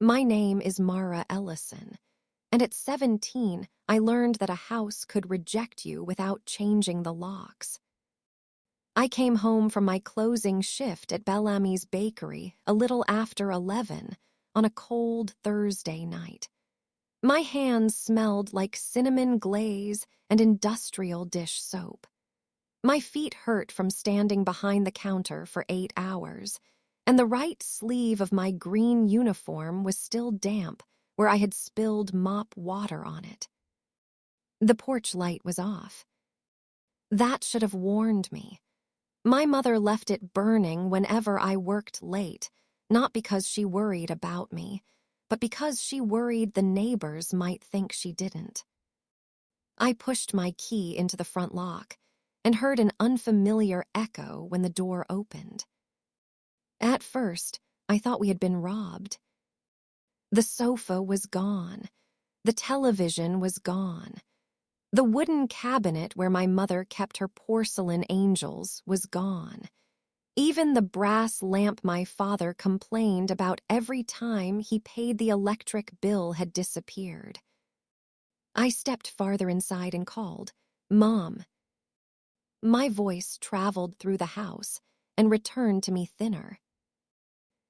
My name is Mara Ellison, and at 17, I learned that a house could reject you without changing the locks. I came home from my closing shift at Bellamy's Bakery a little after 11 on a cold Thursday night. My hands smelled like cinnamon glaze and industrial dish soap. My feet hurt from standing behind the counter for 8 hours, and the right sleeve of my green uniform was still damp where I had spilled mop water on it. The porch light was off. That should have warned me. My mother left it burning whenever I worked late, not because she worried about me, but because she worried the neighbors might think she didn't. I pushed my key into the front lock and heard an unfamiliar echo when the door opened. At first, I thought we had been robbed. The sofa was gone. The television was gone. The wooden cabinet where my mother kept her porcelain angels was gone. Even the brass lamp my father complained about every time he paid the electric bill had disappeared. I stepped farther inside and called, "Mom." My voice traveled through the house and returned to me thinner.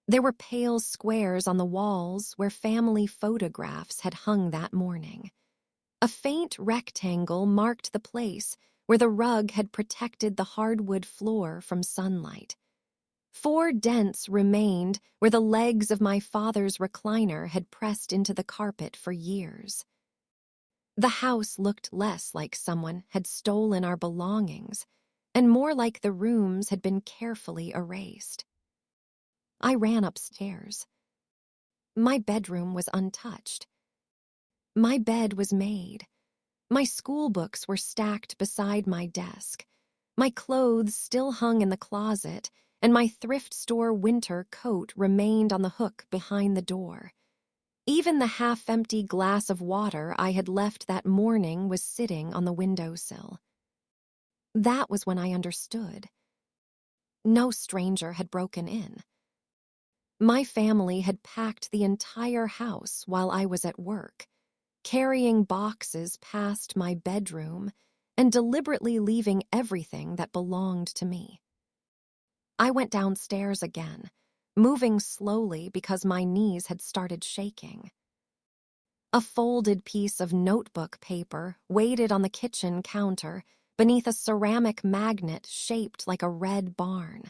There were pale squares on the walls where family photographs had hung that morning. A faint rectangle marked the place where the rug had protected the hardwood floor from sunlight. 4 dents remained where the legs of my father's recliner had pressed into the carpet for years. The house looked less like someone had stolen our belongings and more like the rooms had been carefully erased. I ran upstairs. My bedroom was untouched. My bed was made. My school books were stacked beside my desk. My clothes still hung in the closet, and my thrift store winter coat remained on the hook behind the door. Even the half-empty glass of water I had left that morning was sitting on the windowsill. That was when I understood. No stranger had broken in. My family had packed the entire house while I was at work, carrying boxes past my bedroom and deliberately leaving everything that belonged to me. I went downstairs again, moving slowly because my knees had started shaking. A folded piece of notebook paper waited on the kitchen counter beneath a ceramic magnet shaped like a red barn.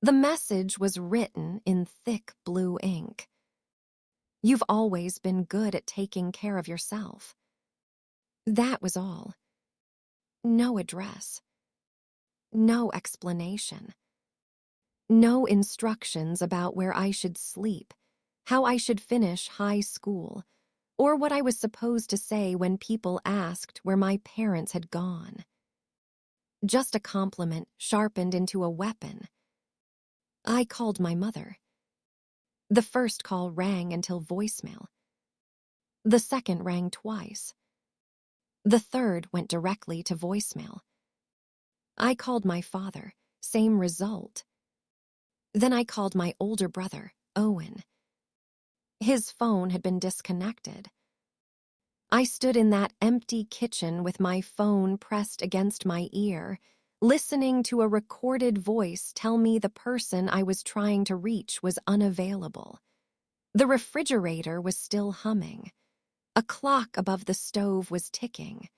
The message was written in thick blue ink. "You've always been good at taking care of yourself." That was all. No address. No explanation. No instructions about where I should sleep, how I should finish high school, or what I was supposed to say when people asked where my parents had gone. Just a compliment sharpened into a weapon. I called my mother. The first call rang until voicemail. The second rang twice. The third went directly to voicemail. I called my father, same result. Then I called my older brother, Owen. His phone had been disconnected. I stood in that empty kitchen with my phone pressed against my ear, listening to a recorded voice tell me the person I was trying to reach was unavailable. The refrigerator was still humming. A clock above the stove was ticking.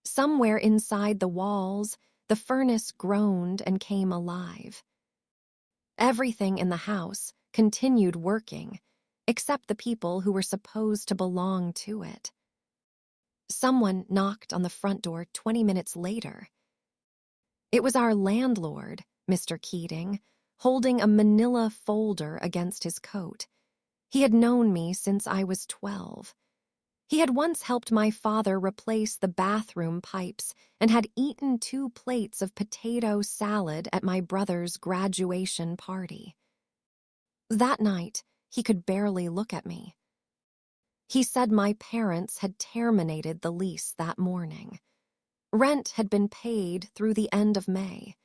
Somewhere inside the walls, the furnace groaned and came alive. Everything in the house continued working, except the people who were supposed to belong to it. Someone knocked on the front door 20 minutes later. It was our landlord, Mr. Keating, holding a manila folder against his coat. He had known me since I was 12. He had once helped my father replace the bathroom pipes and had eaten 2 plates of potato salad at my brother's graduation party. That night, he could barely look at me. He said my parents had terminated the lease that morning. Rent had been paid through the end of May.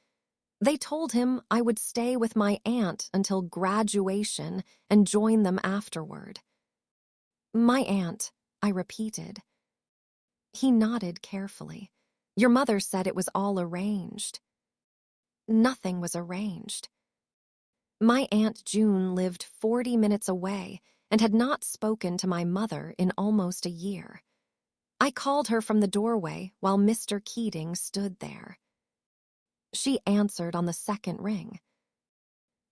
They told him I would stay with my aunt until graduation and join them afterward. My aunt, I repeated. He nodded carefully. Your mother said it was all arranged. Nothing was arranged. My Aunt June lived 40 minutes away and had not spoken to my mother in almost a year. I called her from the doorway while Mr. Keating stood there. She answered on the second ring.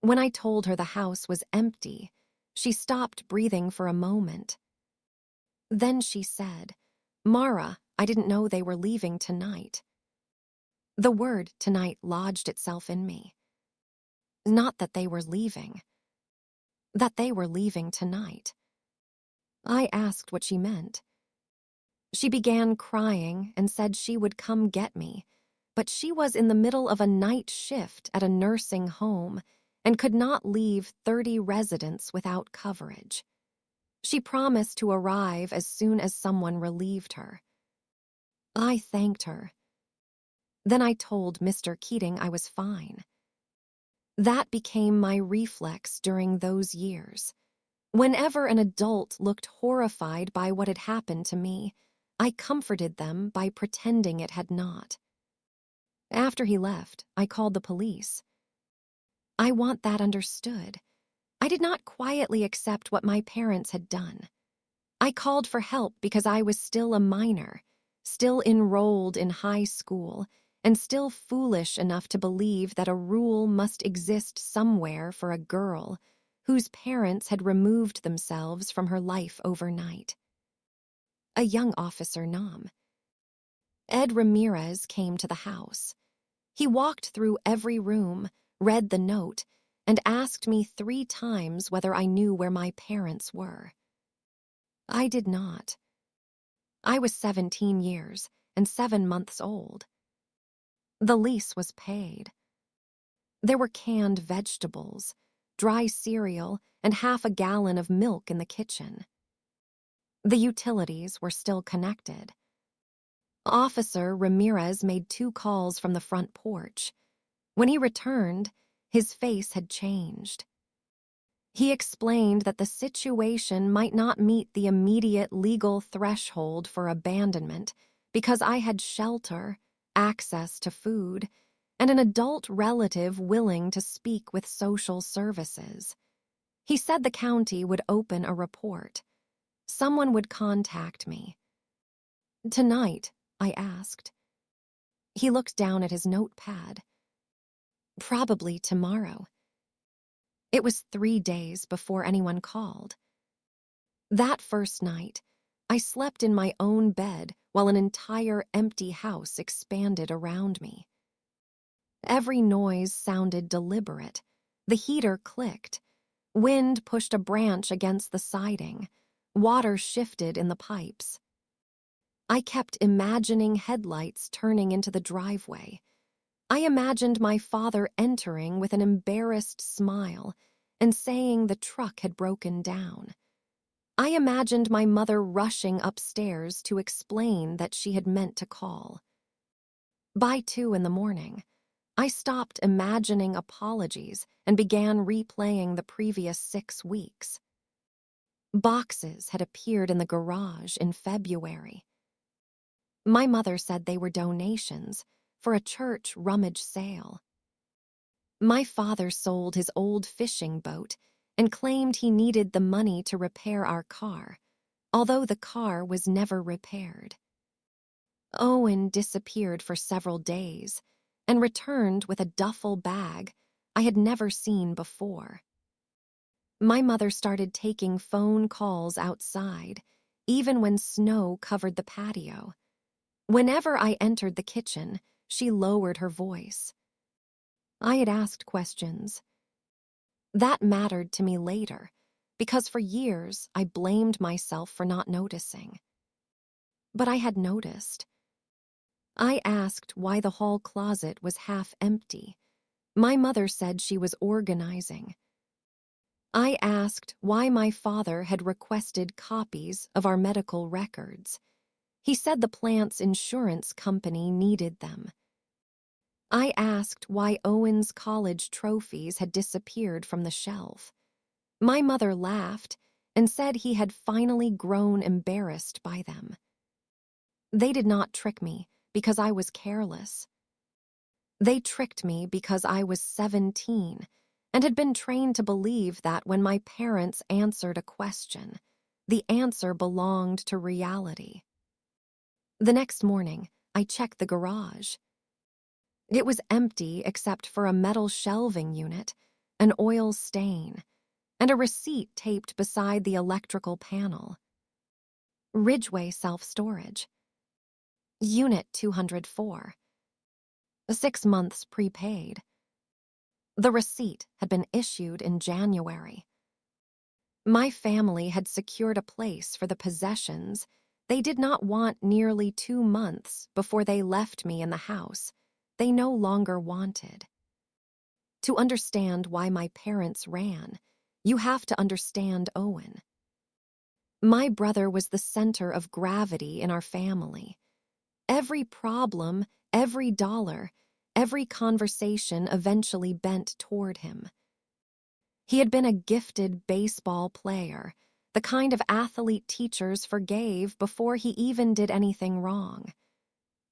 When I told her the house was empty, she stopped breathing for a moment. Then she said, Mara, I didn't know they were leaving tonight. The word tonight lodged itself in me. Not that they were leaving. That they were leaving tonight. I asked what she meant. She began crying and said she would come get me, but she was in the middle of a night shift at a nursing home and could not leave 30 residents without coverage. She promised to arrive as soon as someone relieved her. I thanked her. Then I told Mr. Keating I was fine. That became my reflex during those years. Whenever an adult looked horrified by what had happened to me, I comforted them by pretending it had not. After he left, I called the police. I want that understood. I did not quietly accept what my parents had done. I called for help because I was still a minor, still enrolled in high school, and still foolish enough to believe that a rule must exist somewhere for a girl whose parents had removed themselves from her life overnight. A young officer Nam. Ed Ramirez came to the house. He walked through every room, read the note, and asked me 3 times whether I knew where my parents were. I did not. I was 17 years and 7 months old. The lease was paid. There were canned vegetables, dry cereal, and half a gallon of milk in the kitchen. The utilities were still connected. Officer Ramirez made 2 calls from the front porch. When he returned, his face had changed. He explained that the situation might not meet the immediate legal threshold for abandonment because I had shelter, access to food, and an adult relative willing to speak with social services. He said the county would open a report. Someone would contact me. Tonight, I asked. He looked down at his notepad. Probably tomorrow. It was 3 days before anyone called. That first night, I slept in my own bed while an entire empty house expanded around me. Every noise sounded deliberate. The heater clicked. Wind pushed a branch against the siding. Water shifted in the pipes. I kept imagining headlights turning into the driveway. I imagined my father entering with an embarrassed smile and saying the truck had broken down. I imagined my mother rushing upstairs to explain that she had meant to call. By 2 in the morning, I stopped imagining apologies and began replaying the previous 6 weeks. Boxes had appeared in the garage in February. My mother said they were donations for a church rummage sale. My father sold his old fishing boat and claimed he needed the money to repair our car, although the car was never repaired. Owen disappeared for several days and returned with a duffel bag I had never seen before. My mother started taking phone calls outside, even when snow covered the patio. Whenever I entered the kitchen, she lowered her voice. I had asked questions. That mattered to me later, because for years I blamed myself for not noticing. But I had noticed. I asked why the hall closet was half empty. My mother said she was organizing. I asked why my father had requested copies of our medical records. He said the plant's insurance company needed them. I asked why Owen's college trophies had disappeared from the shelf. My mother laughed and said he had finally grown embarrassed by them. They did not trick me because I was careless. They tricked me because I was 17 and had been trained to believe that when my parents answered a question, the answer belonged to reality. The next morning, I checked the garage. It was empty except for a metal shelving unit, an oil stain, and a receipt taped beside the electrical panel. Ridgeway Self-Storage. Unit 204. 6 months prepaid. The receipt had been issued in January. My family had secured a place for the possessions they did not want nearly 2 months before they left me in the house they no longer wanted. To understand why my parents ran, you have to understand Owen. My brother was the center of gravity in our family. Every problem, every dollar, every conversation eventually bent toward him. He had been a gifted baseball player, the kind of athlete teachers forgave before he even did anything wrong.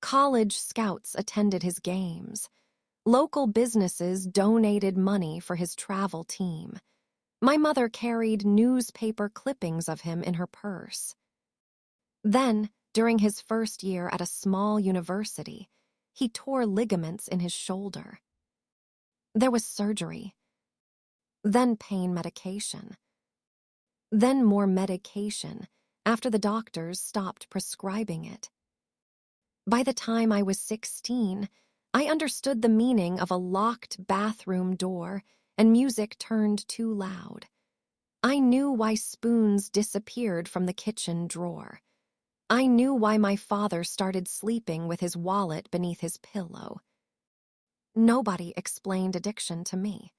College scouts attended his games. Local businesses donated money for his travel team. My mother carried newspaper clippings of him in her purse. Then, during his first year at a small university, he tore ligaments in his shoulder. There was surgery. Then pain medication. Then more medication after the doctors stopped prescribing it. By the time I was 16, I understood the meaning of a locked bathroom door and music turned too loud. I knew why spoons disappeared from the kitchen drawer. I knew why my father started sleeping with his wallet beneath his pillow. Nobody explained addiction to me.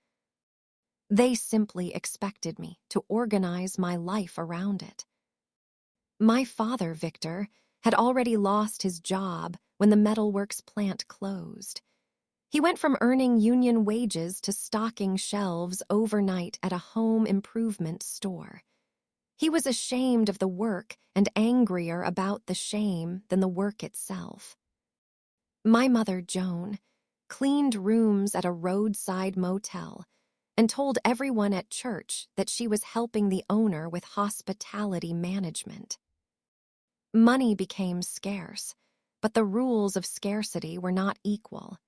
They simply expected me to organize my life around it. My father, Victor, had already lost his job when the metalworks plant closed. He went from earning union wages to stocking shelves overnight at a home improvement store. He was ashamed of the work and angrier about the shame than the work itself. My mother, Joan, cleaned rooms at a roadside motel and told everyone at church that she was helping the owner with hospitality management. Money became scarce, but the rules of scarcity were not equal.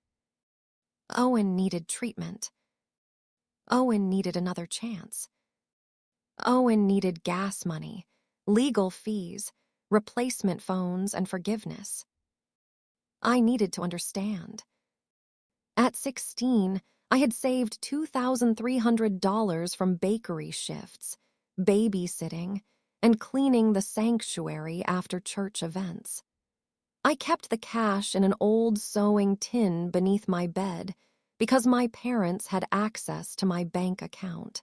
Owen needed treatment. Owen needed another chance. Owen needed gas money, legal fees, replacement phones, and forgiveness. I needed to understand. At 16, I had saved $2,300 from bakery shifts, babysitting, and cleaning the sanctuary after church events. I kept the cash in an old sewing tin beneath my bed because my parents had access to my bank account.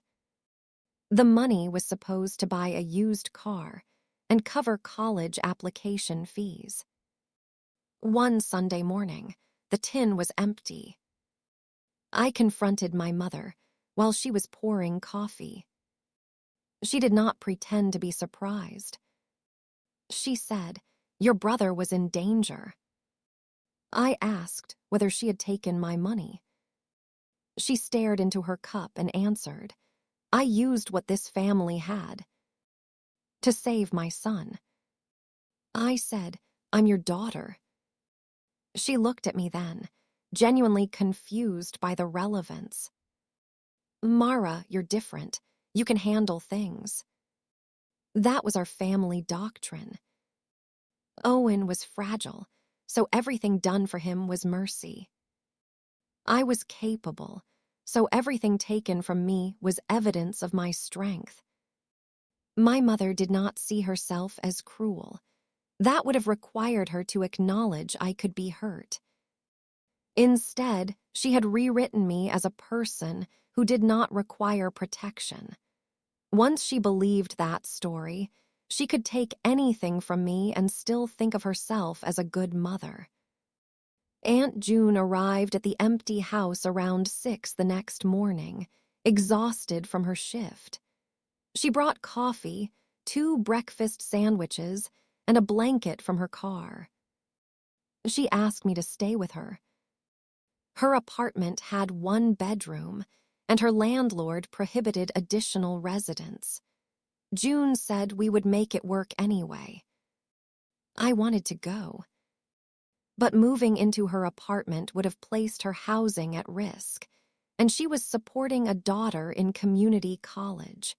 The money was supposed to buy a used car and cover college application fees. One Sunday morning, the tin was empty. I confronted my mother while she was pouring coffee. She did not pretend to be surprised. She said, "Your brother was in danger." I asked whether she had taken my money. She stared into her cup and answered, "I used what this family had to save my son." I said, "I'm your daughter." She looked at me then, genuinely confused by the relevance. "Mara, you're different. You can handle things." That was our family doctrine. Owen was fragile, so everything done for him was mercy. I was capable, so everything taken from me was evidence of my strength. My mother did not see herself as cruel. That would have required her to acknowledge I could be hurt. Instead, she had rewritten me as a person who did not require protection. Once she believed that story, she could take anything from me and still think of herself as a good mother. Aunt June arrived at the empty house around 6 the next morning, exhausted from her shift. She brought coffee, 2 breakfast sandwiches, and a blanket from her car. She asked me to stay with her. Her apartment had 1 bedroom, and her landlord prohibited additional residents. June said we would make it work anyway. I wanted to go. But moving into her apartment would have placed her housing at risk, and she was supporting a daughter in community college.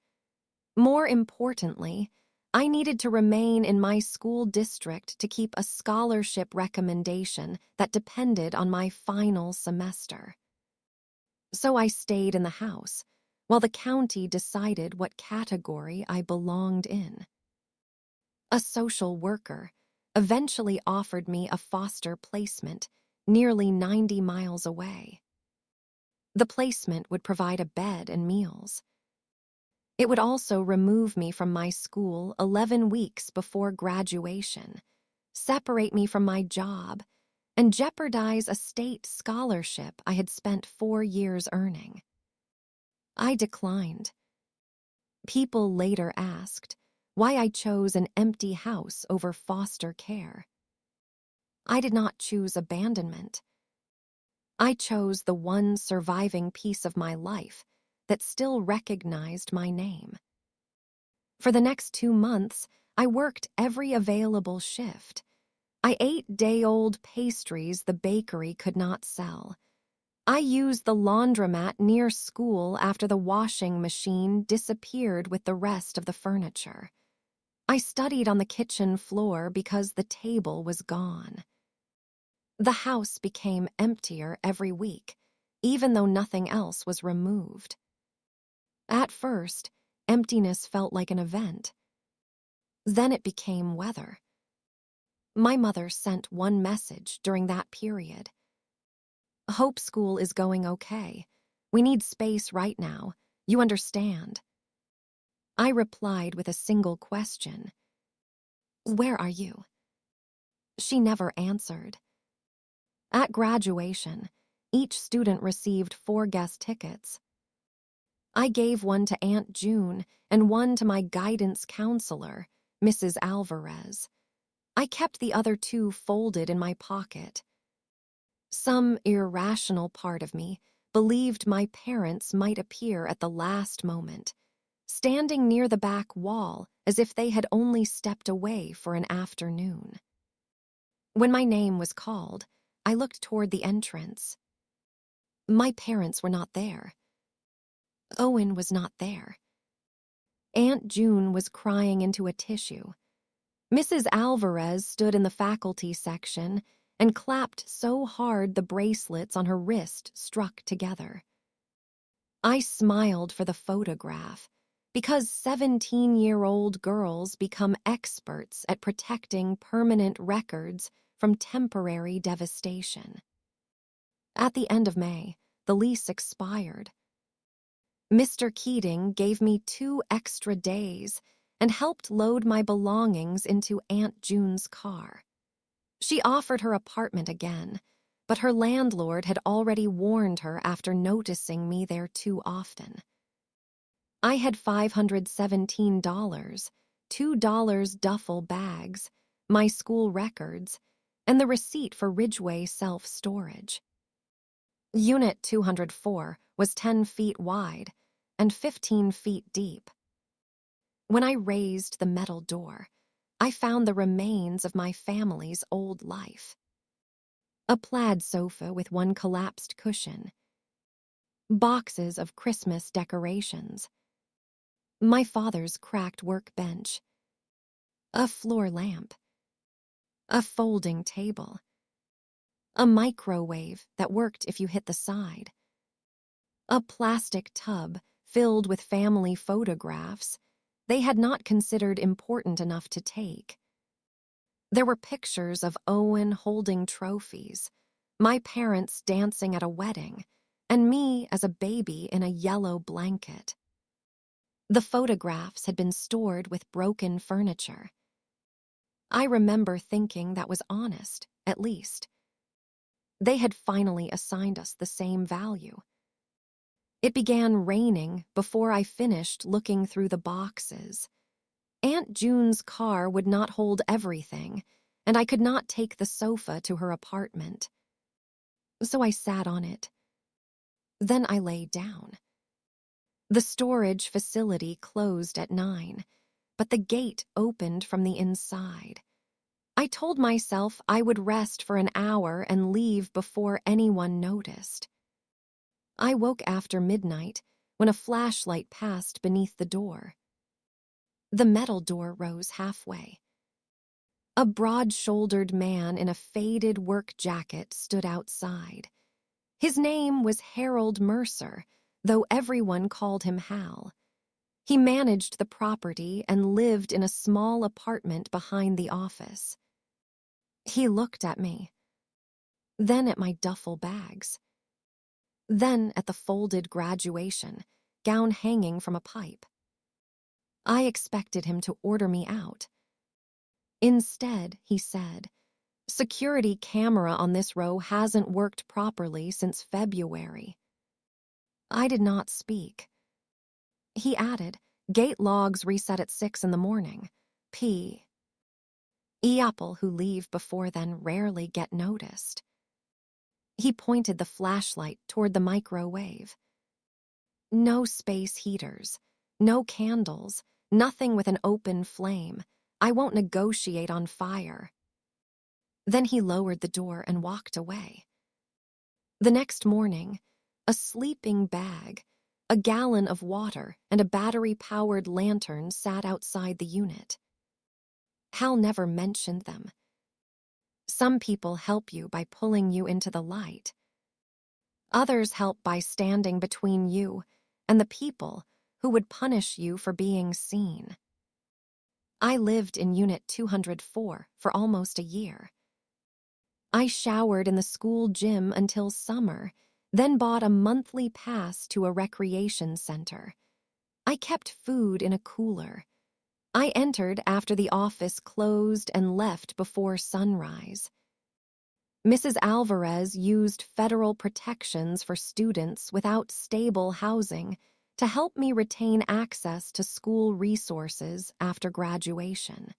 More importantly, I needed to remain in my school district to keep a scholarship recommendation that depended on my final semester. So I stayed in the house, while the county decided what category I belonged in. A social worker eventually offered me a foster placement nearly 90 miles away. The placement would provide a bed and meals. It would also remove me from my school 11 weeks before graduation, separate me from my job, and jeopardize a state scholarship I had spent 4 years earning. I declined. People later asked why I chose an empty house over foster care. I did not choose abandonment. I chose the one surviving piece of my life that still recognized my name. For the next 2 months, I worked every available shift. I ate day-old pastries the bakery could not sell. I used the laundromat near school after the washing machine disappeared with the rest of the furniture. I studied on the kitchen floor because the table was gone. The house became emptier every week, even though nothing else was removed. At first, emptiness felt like an event. Then it became weather. My mother sent one message during that period. Hope School is going okay. We need space right now. You understand? I replied with a single question. Where are you? She never answered. At graduation, each student received 4 guest tickets. I gave one to Aunt June and one to my guidance counselor, Mrs. Alvarez. I kept the other 2 folded in my pocket. Some irrational part of me believed my parents might appear at the last moment, standing near the back wall as if they had only stepped away for an afternoon. When my name was called, I looked toward the entrance. My parents were not there. Owen was not there. Aunt June was crying into a tissue. Mrs. Alvarez stood in the faculty section and clapped so hard the bracelets on her wrist struck together. I smiled for the photograph, because 17-year-old girls become experts at protecting permanent records from temporary devastation. At the end of May, the lease expired. Mr. Keating gave me 2 extra days and helped load my belongings into Aunt June's car. She offered her apartment again, but her landlord had already warned her after noticing me there too often. I had $517, $2 duffel bags, my school records, and the receipt for Ridgeway self-storage. Unit 204 was 10 feet wide and 15 feet deep. When I raised the metal door, I found the remains of my family's old life. A plaid sofa with 1 collapsed cushion. Boxes of Christmas decorations. My father's cracked workbench. A floor lamp. A folding table. A microwave that worked if you hit the side. A plastic tub filled with family photographs they had not considered important enough to take. There were pictures of Owen holding trophies, my parents dancing at a wedding, and me as a baby in a yellow blanket. The photographs had been stored with broken furniture. I remember thinking that was honest, at least. They had finally assigned us the same value. It began raining before I finished looking through the boxes. Aunt June's car would not hold everything, and I could not take the sofa to her apartment. So I sat on it. Then I lay down. The storage facility closed at 9, but the gate opened from the inside. I told myself I would rest for an hour and leave before anyone noticed. I woke after midnight when a flashlight passed beneath the door. The metal door rose halfway. A broad-shouldered man in a faded work jacket stood outside. His name was Harold Mercer, though everyone called him Hal. He managed the property and lived in a small apartment behind the office. He looked at me, then at my duffel bags, then at the folded graduation gown hanging from a pipe. I expected him to order me out. Instead, he said, "Security camera on this row hasn't worked properly since February." I did not speak. He added, "Gate logs reset at 6 in the morning. P. Apple who leave before then rarely get noticed." He pointed the flashlight toward the microwave. No space heaters, no candles, nothing with an open flame. I won't negotiate on fire. Then he lowered the door and walked away. The next morning, a sleeping bag, a gallon of water, and a battery-powered lantern sat outside the unit. Hal never mentioned them. Some people help you by pulling you into the light. Others help by standing between you and the people who would punish you for being seen. I lived in Unit 204 for almost a year. I showered in the school gym until summer, then bought a monthly pass to a recreation center. I kept food in a cooler. I entered after the office closed and left before sunrise. Mrs. Alvarez used federal protections for students without stable housing to help me retain access to school resources after graduation.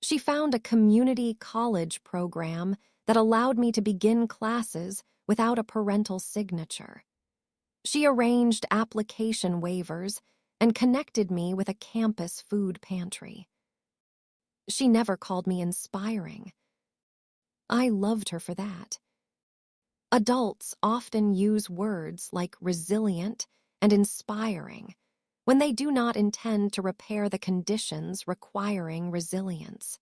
She found a community college program that allowed me to begin classes without a parental signature. She arranged application waivers and connected me with a campus food pantry. She never called me inspiring. I loved her for that. Adults often use words like resilient and inspiring when they do not intend to repair the conditions requiring resilience.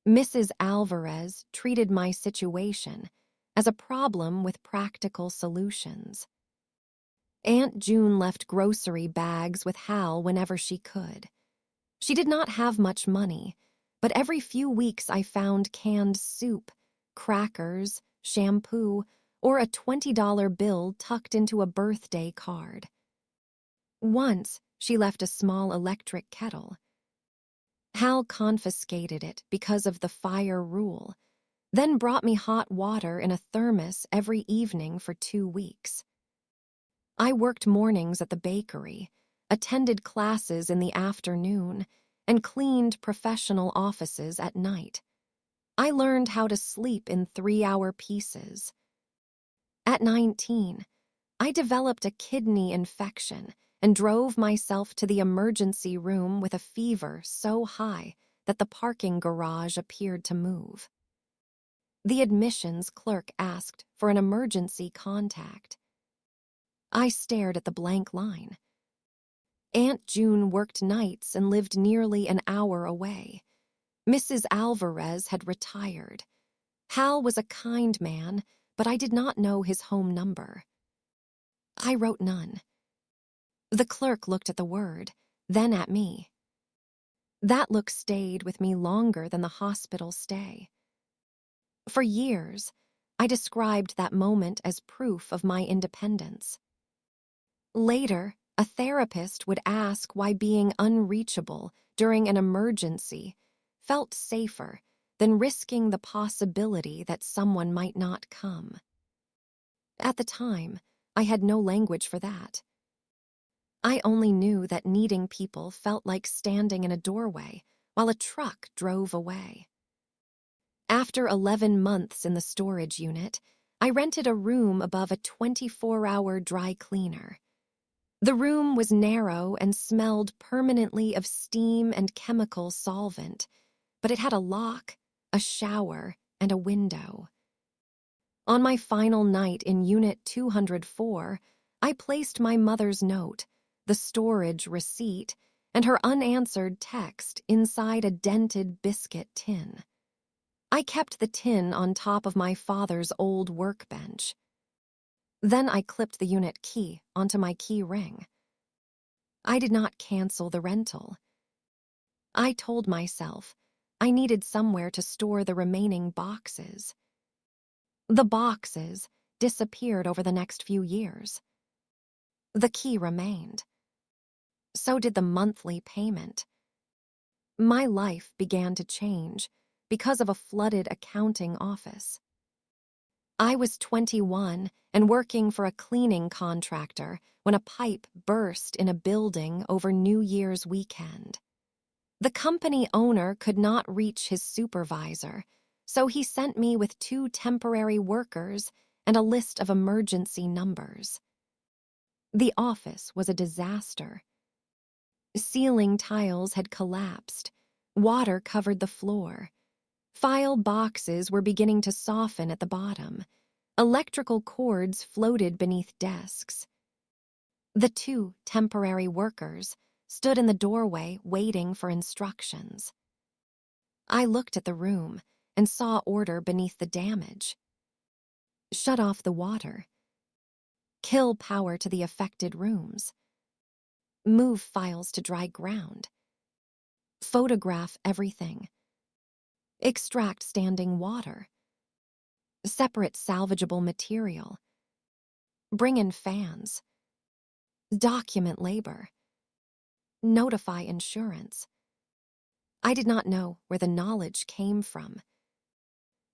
Mrs. Alvarez treated my situation as a problem with practical solutions. Aunt June left grocery bags with Hal whenever she could. She did not have much money, but every few weeks I found canned soup, crackers, shampoo, or a $20 bill tucked into a birthday card. Once, she left a small electric kettle. Hal confiscated it because of the fire rule, then brought me hot water in a thermos every evening for 2 weeks. I worked mornings at the bakery, attended classes in the afternoon, and cleaned professional offices at night. I learned how to sleep in 3-hour pieces. At 19, I developed a kidney infection and drove myself to the emergency room with a fever so high that the parking garage appeared to move. The admissions clerk asked for an emergency contact. I stared at the blank line. Aunt June worked nights and lived nearly an hour away. Mrs. Alvarez had retired. Hal was a kind man, but I did not know his home number. I wrote none. The clerk looked at the word, then at me. That look stayed with me longer than the hospital stay. For years, I described that moment as proof of my independence. Later, a therapist would ask why being unreachable during an emergency felt safer than risking the possibility that someone might not come. At the time, I had no language for that. I only knew that needing people felt like standing in a doorway while a truck drove away. After 11 months in the storage unit, I rented a room above a 24-hour dry cleaner. The room was narrow and smelled permanently of steam and chemical solvent, but it had a lock, a shower, and a window. On my final night in Unit 204, I placed my mother's note, the storage receipt, and her unanswered text inside a dented biscuit tin. I kept the tin on top of my father's old workbench. Then I clipped the unit key onto my key ring. I did not cancel the rental. I told myself I needed somewhere to store the remaining boxes. The boxes disappeared over the next few years. The key remained. So did the monthly payment. My life began to change because of a flooded accounting office. I was 21 and working for a cleaning contractor when a pipe burst in a building over New Year's weekend. The company owner could not reach his supervisor, so he sent me with 2 temporary workers and a list of emergency numbers. The office was a disaster. Ceiling tiles had collapsed. Water covered the floor. File boxes were beginning to soften at the bottom. Electrical cords floated beneath desks. The 2 temporary workers stood in the doorway waiting for instructions. I looked at the room and saw order beneath the damage. Shut off the water. Kill power to the affected rooms. Move files to dry ground. Photograph everything. Extract standing water. Separate salvageable material. Bring in fans. Document labor. Notify insurance. I did not know where the knowledge came from.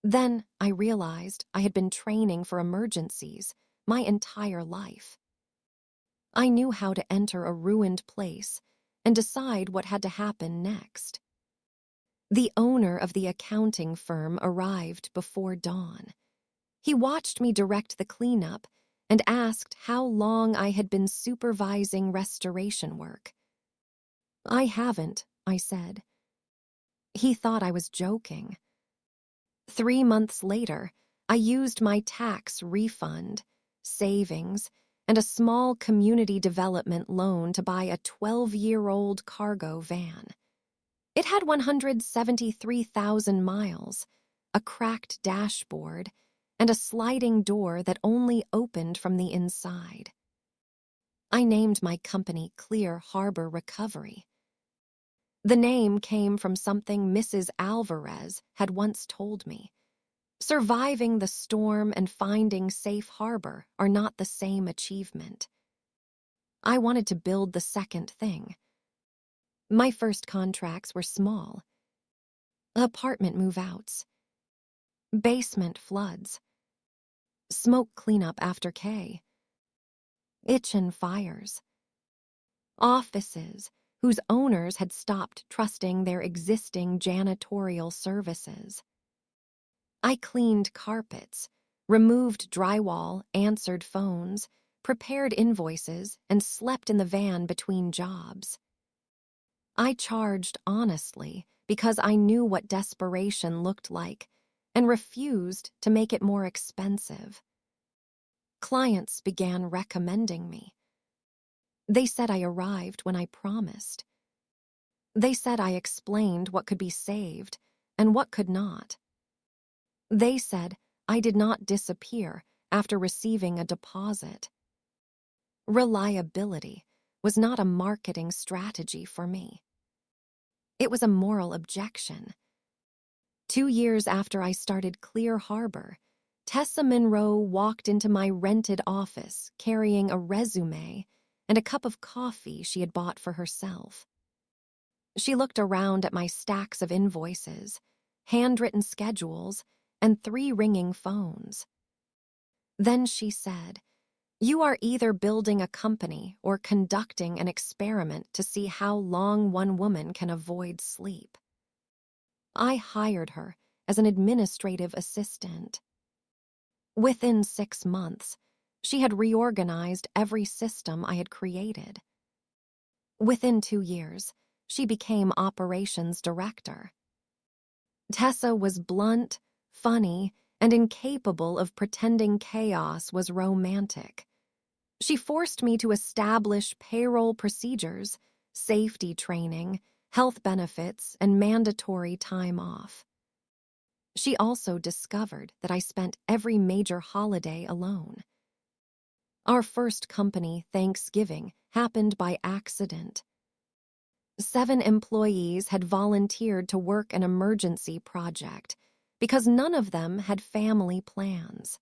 Then I realized I had been training for emergencies my entire life. I knew how to enter a ruined place and decide what had to happen next. The owner of the accounting firm arrived before dawn. He watched me direct the cleanup and asked how long I had been supervising restoration work. I haven't, I said. He thought I was joking. 3 months later, I used my tax refund, savings, and a small community development loan to buy a 12-year-old cargo van. It had 173,000 miles, a cracked dashboard, and a sliding door that only opened from the inside. I named my company Clear Harbor Recovery. The name came from something Mrs. Alvarez had once told me. Surviving the storm and finding safe harbor are not the same achievement. I wanted to build the second thing. My first contracts were small. Apartment move-outs. Basement floods. Smoke cleanup after K. Itchin fires. Offices whose owners had stopped trusting their existing janitorial services. I cleaned carpets, removed drywall, answered phones, prepared invoices, and slept in the van between jobs. I charged honestly because I knew what desperation looked like and refused to make it more expensive. Clients began recommending me. They said I arrived when I promised. They said I explained what could be saved and what could not. They said I did not disappear after receiving a deposit. Reliability was not a marketing strategy for me. It was a moral objection. 2 years after I started Clear Harbor, Tessa Monroe walked into my rented office carrying a resume and a cup of coffee she had bought for herself. She looked around at my stacks of invoices, handwritten schedules, and 3 ringing phones. Then she said, You are either building a company or conducting an experiment to see how long one woman can avoid sleep. I hired her as an administrative assistant. Within 6 months, she had reorganized every system I had created. Within 2 years, she became operations director. Tessa was blunt, funny, and incapable of pretending chaos was romantic. She forced me to establish payroll procedures, safety training, health benefits, and mandatory time off. She also discovered that I spent every major holiday alone. Our first company Thanksgiving happened by accident. 7 employees had volunteered to work an emergency project because none of them had family plans.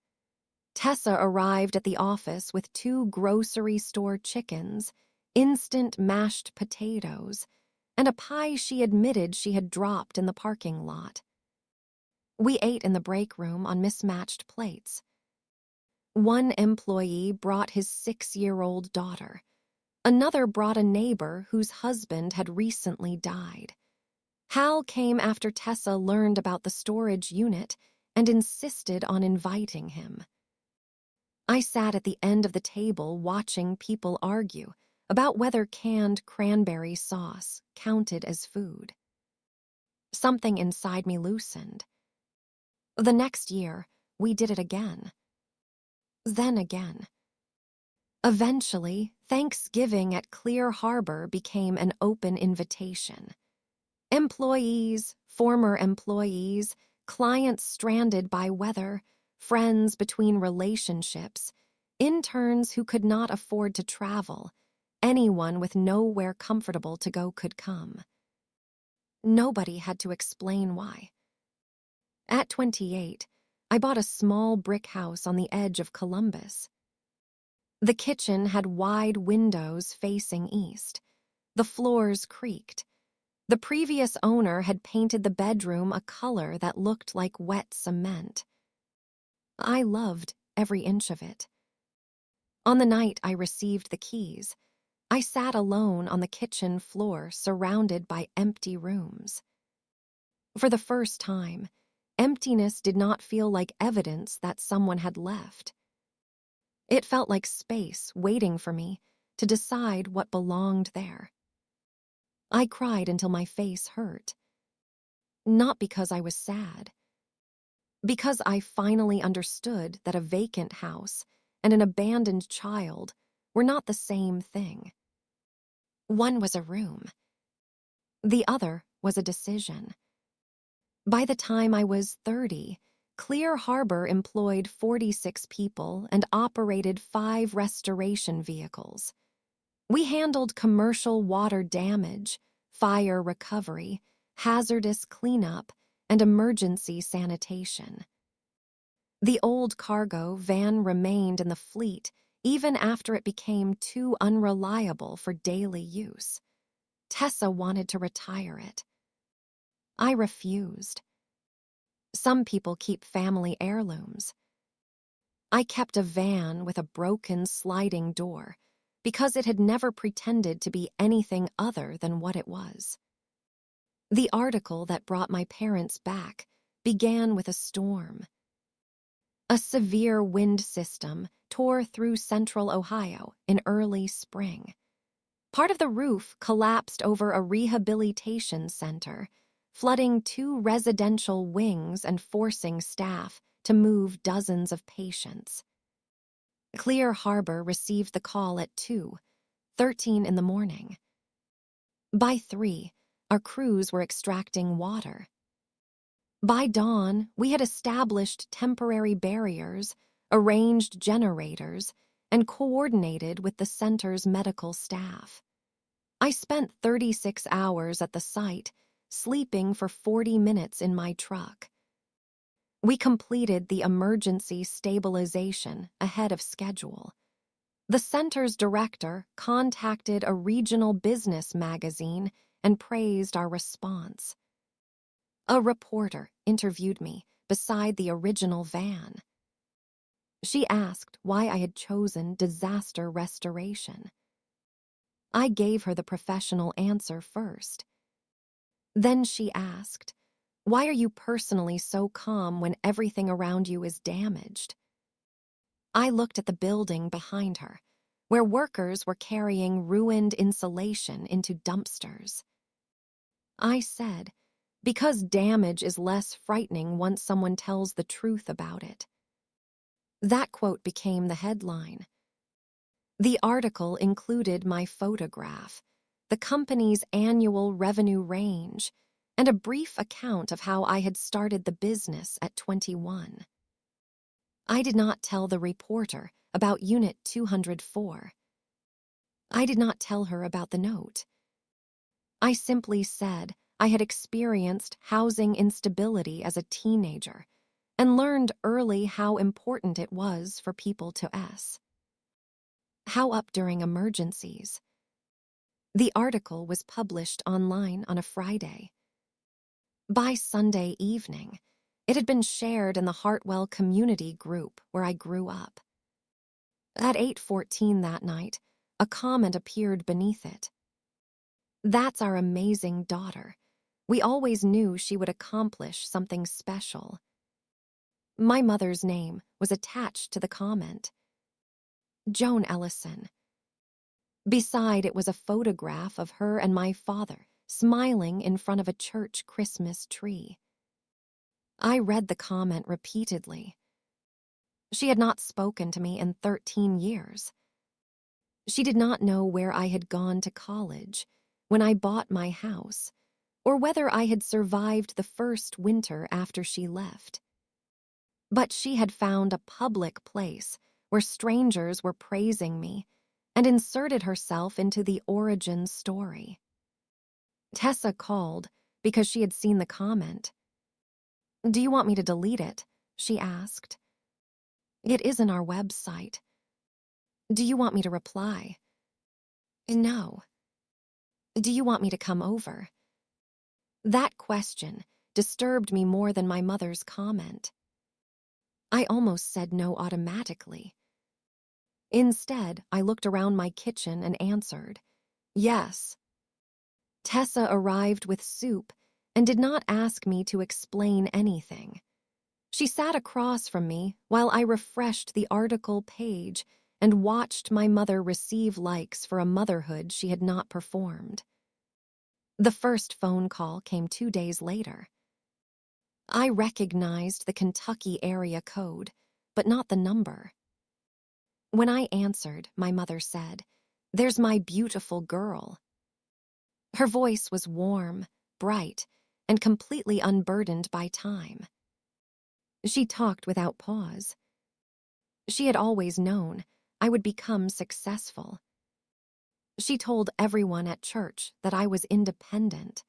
Tessa arrived at the office with 2 grocery store chickens, instant mashed potatoes, and a pie she admitted she had dropped in the parking lot. We ate in the break room on mismatched plates. One employee brought his 6-year-old daughter. Another brought a neighbor whose husband had recently died. Hal came after Tessa learned about the storage unit and insisted on inviting him. I sat at the end of the table watching people argue about whether canned cranberry sauce counted as food. Something inside me loosened. The next year, we did it again. Then again. Eventually, Thanksgiving at Clear Harbor became an open invitation. Employees, former employees, clients stranded by weather, friends between relationships, interns who could not afford to travel, anyone with nowhere comfortable to go could come. Nobody had to explain why. At 28, I bought a small brick house on the edge of Columbus. The kitchen had wide windows facing east. The floors creaked. The previous owner had painted the bedroom a color that looked like wet cement. I loved every inch of it. On the night I received the keys, I sat alone on the kitchen floor surrounded by empty rooms. For the first time, emptiness did not feel like evidence that someone had left. It felt like space waiting for me to decide what belonged there. I cried until my face hurt. Not because I was sad. Because I finally understood that a vacant house and an abandoned child were not the same thing. One was a room. The other was a decision. By the time I was 30, Clear Harbor employed 46 people and operated 5 restoration vehicles. We handled commercial water damage, fire recovery, hazardous cleanup, and emergency sanitation. The old cargo van remained in the fleet even after it became too unreliable for daily use. Tessa wanted to retire it. I refused. Some people keep family heirlooms. I kept a van with a broken sliding door because it had never pretended to be anything other than what it was. The article that brought my parents back began with a storm. A severe wind system tore through central Ohio in early spring. Part of the roof collapsed over a rehabilitation center, flooding 2 residential wings and forcing staff to move dozens of patients. Clear Harbor received the call at 2:13 in the morning. By 3, our crews were extracting water. By dawn, we had established temporary barriers, arranged generators, and coordinated with the center's medical staff. I spent 36 hours at the site, sleeping for 40 minutes in my truck. We completed the emergency stabilization ahead of schedule. The center's director contacted a regional business magazine and praised our response. A reporter interviewed me beside the original van. She asked why I had chosen disaster restoration. I gave her the professional answer first. Then she asked, "Why are you personally so calm when everything around you is damaged?" I looked at the building behind her, where workers were carrying ruined insulation into dumpsters. I said, "Because damage is less frightening once someone tells the truth about it." That quote became the headline. The article included my photograph, the company's annual revenue range, and a brief account of how I had started the business at 21. I did not tell the reporter about Unit 204. I did not tell her about the note. I simply said I had experienced housing instability as a teenager and learned early how important it was for people to How up during emergencies. The article was published online on a Friday. By Sunday evening, it had been shared in the Hartwell community group where I grew up. At 8:14 that night, a comment appeared beneath it. "That's our amazing daughter. We always knew she would accomplish something special." My mother's name was attached to the comment. Joan Ellison. Beside it was a photograph of her and my father smiling in front of a church Christmas tree. I read the comment repeatedly. She had not spoken to me in 13 years. She did not know where I had gone to college, when I bought my house, or whether I had survived the first winter after she left. But she had found a public place where strangers were praising me and inserted herself into the origin story. Tessa called because she had seen the comment. "Do you want me to delete it?" she asked. "It isn't our website." "Do you want me to reply?" "No." "Do you want me to come over?" That question disturbed me more than my mother's comment. I almost said no automatically. Instead, I looked around my kitchen and answered, "Yes." Tessa arrived with soup and did not ask me to explain anything. She sat across from me while I refreshed the article page and watched my mother receive likes for a motherhood she had not performed. The first phone call came 2 days later. I recognized the Kentucky area code, but not the number. When I answered, my mother said, "There's my beautiful girl." Her voice was warm, bright, and completely unburdened by time. She talked without pause. She had always known I would become successful. She told everyone at church that I was independent.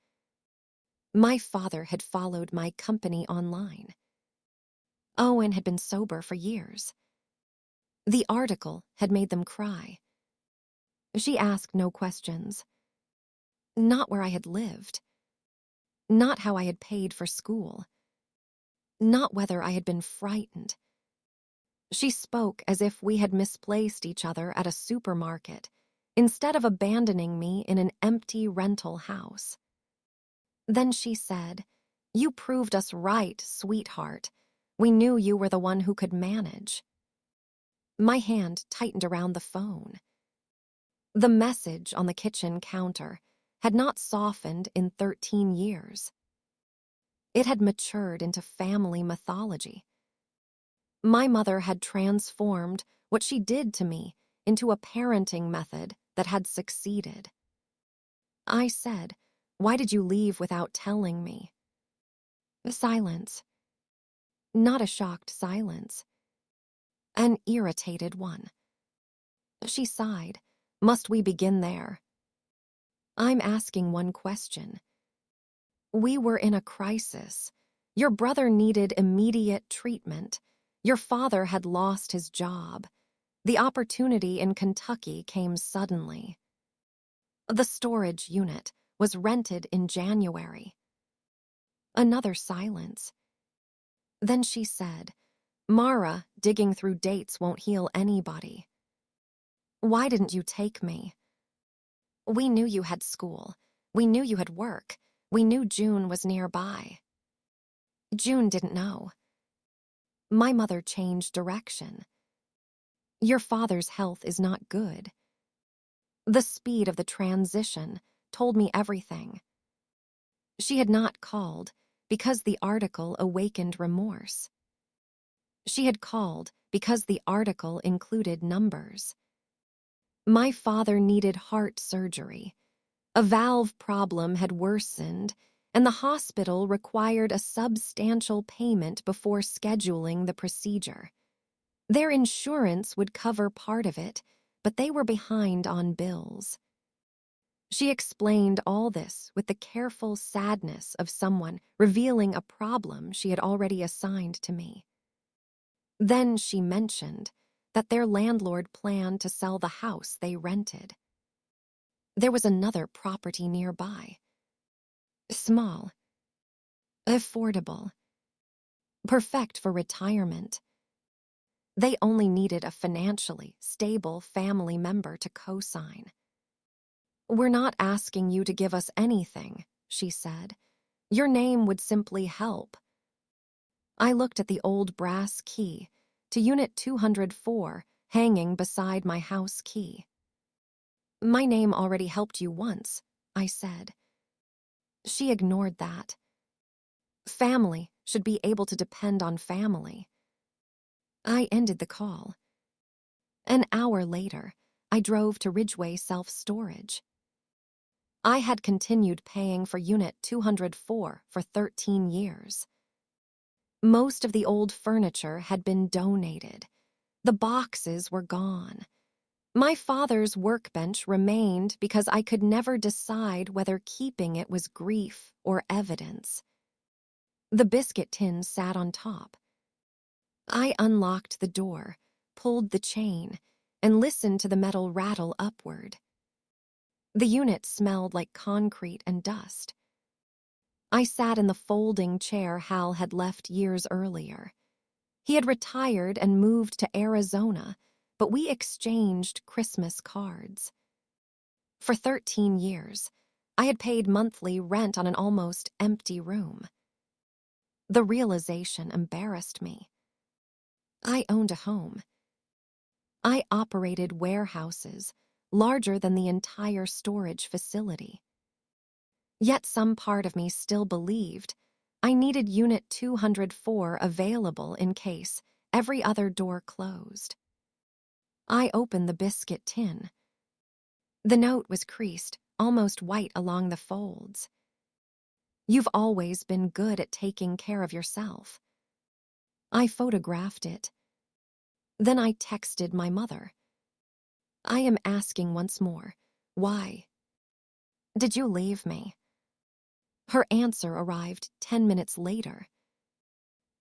My father had followed my company online. Owen had been sober for years. The article had made them cry. She asked no questions. Not where I had lived. Not how I had paid for school. Not whether I had been frightened. She spoke as if we had misplaced each other at a supermarket, instead of abandoning me in an empty rental house. Then she said, "You proved us right, sweetheart. We knew you were the one who could manage." My hand tightened around the phone. The message on the kitchen counter had not softened in 13 years. It had matured into family mythology. My mother had transformed what she did to me into a parenting method that had succeeded. I said, "Why did you leave without telling me?" Silence. Not a shocked silence. An irritated one. She sighed. "Must we begin there?" "I'm asking one question. We were in a crisis. Your brother needed immediate treatment. Your father had lost his job. The opportunity in Kentucky came suddenly. The storage unit was rented in January." Another silence. Then she said, Mara, digging through dates won't heal anybody. Why didn't you take me? We knew you had school. We knew you had work. We knew June was nearby. June didn't know. My mother changed direction. Your father's health is not good. The speed of the transition told me everything. She had not called because the article awakened remorse. She had called because the article included numbers. My father needed heart surgery. A valve problem had worsened, and the hospital required a substantial payment before scheduling the procedure. Their insurance would cover part of it, but they were behind on bills. She explained all this with the careful sadness of someone revealing a problem she had already assigned to me. Then she mentioned that their landlord planned to sell the house they rented. There was another property nearby. Small, affordable, perfect for retirement. They only needed a financially stable family member to co-sign. We're not asking you to give us anything, she said. Your name would simply help. I looked at the old brass key to Unit 204 hanging beside my house key. My name already helped you once, I said. She ignored that. Family should be able to depend on family. I ended the call. An hour later, I drove to Ridgeway Self-Storage. I had continued paying for Unit 204 for 13 years. Most of the old furniture had been donated. The boxes were gone. My father's workbench remained because I could never decide whether keeping it was grief or evidence. The biscuit tin sat on top. I unlocked the door, pulled the chain, and listened to the metal rattle upward. The unit smelled like concrete and dust. I sat in the folding chair Hal had left years earlier. He had retired and moved to Arizona, but we exchanged Christmas cards. For 13 years, I had paid monthly rent on an almost empty room. The realization embarrassed me. I owned a home. I operated warehouses larger than the entire storage facility. Yet some part of me still believed I needed Unit 204 available in case every other door closed. I opened the biscuit tin. The note was creased, almost white along the folds. You've always been good at taking care of yourself. I photographed it. Then I texted my mother. I am asking once more, why? Did you leave me? Her answer arrived 10 minutes later.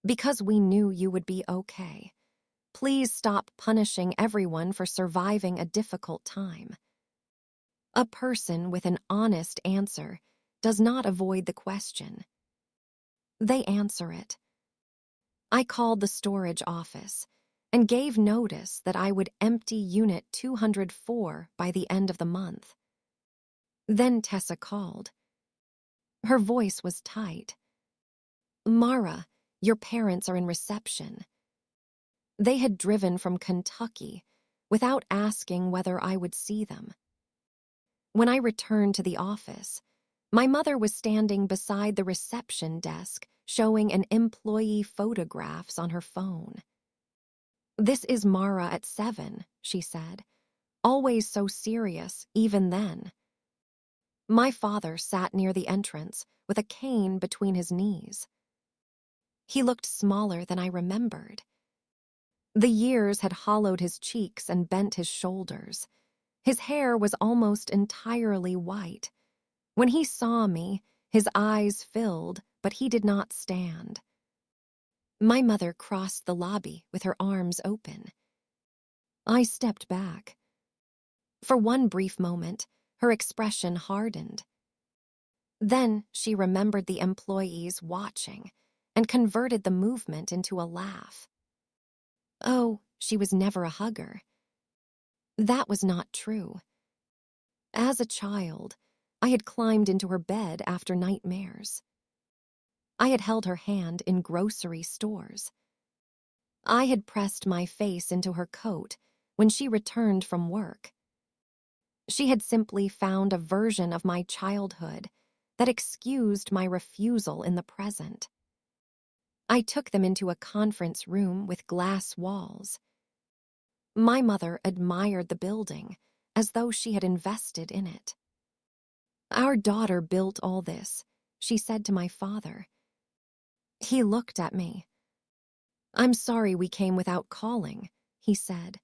Because we knew you would be okay. Please stop punishing everyone for surviving a difficult time. A person with an honest answer does not avoid the question. They answer it. I called the storage office and gave notice that I would empty Unit 204 by the end of the month. Then Tessa called. Her voice was tight. Mara, your parents are in reception. They had driven from Kentucky without asking whether I would see them. When I returned to the office, my mother was standing beside the reception desk showing an employee photographs on her phone. This is Mara at 7, she said, always so serious, even then. My father sat near the entrance with a cane between his knees. He looked smaller than I remembered. The years had hollowed his cheeks and bent his shoulders. His hair was almost entirely white. When he saw me, his eyes filled, but he did not stand. My mother crossed the lobby with her arms open. I stepped back. For one brief moment, her expression hardened. Then she remembered the employees watching and converted the movement into a laugh. Oh, she was never a hugger. That was not true. As a child, I had climbed into her bed after nightmares. I had held her hand in grocery stores. I had pressed my face into her coat when she returned from work. She had simply found a version of my childhood that excused my refusal in the present. I took them into a conference room with glass walls. My mother admired the building as though she had invested in it. "Our daughter built all this," she said to my father. He looked at me. "I'm sorry we came without calling," he said.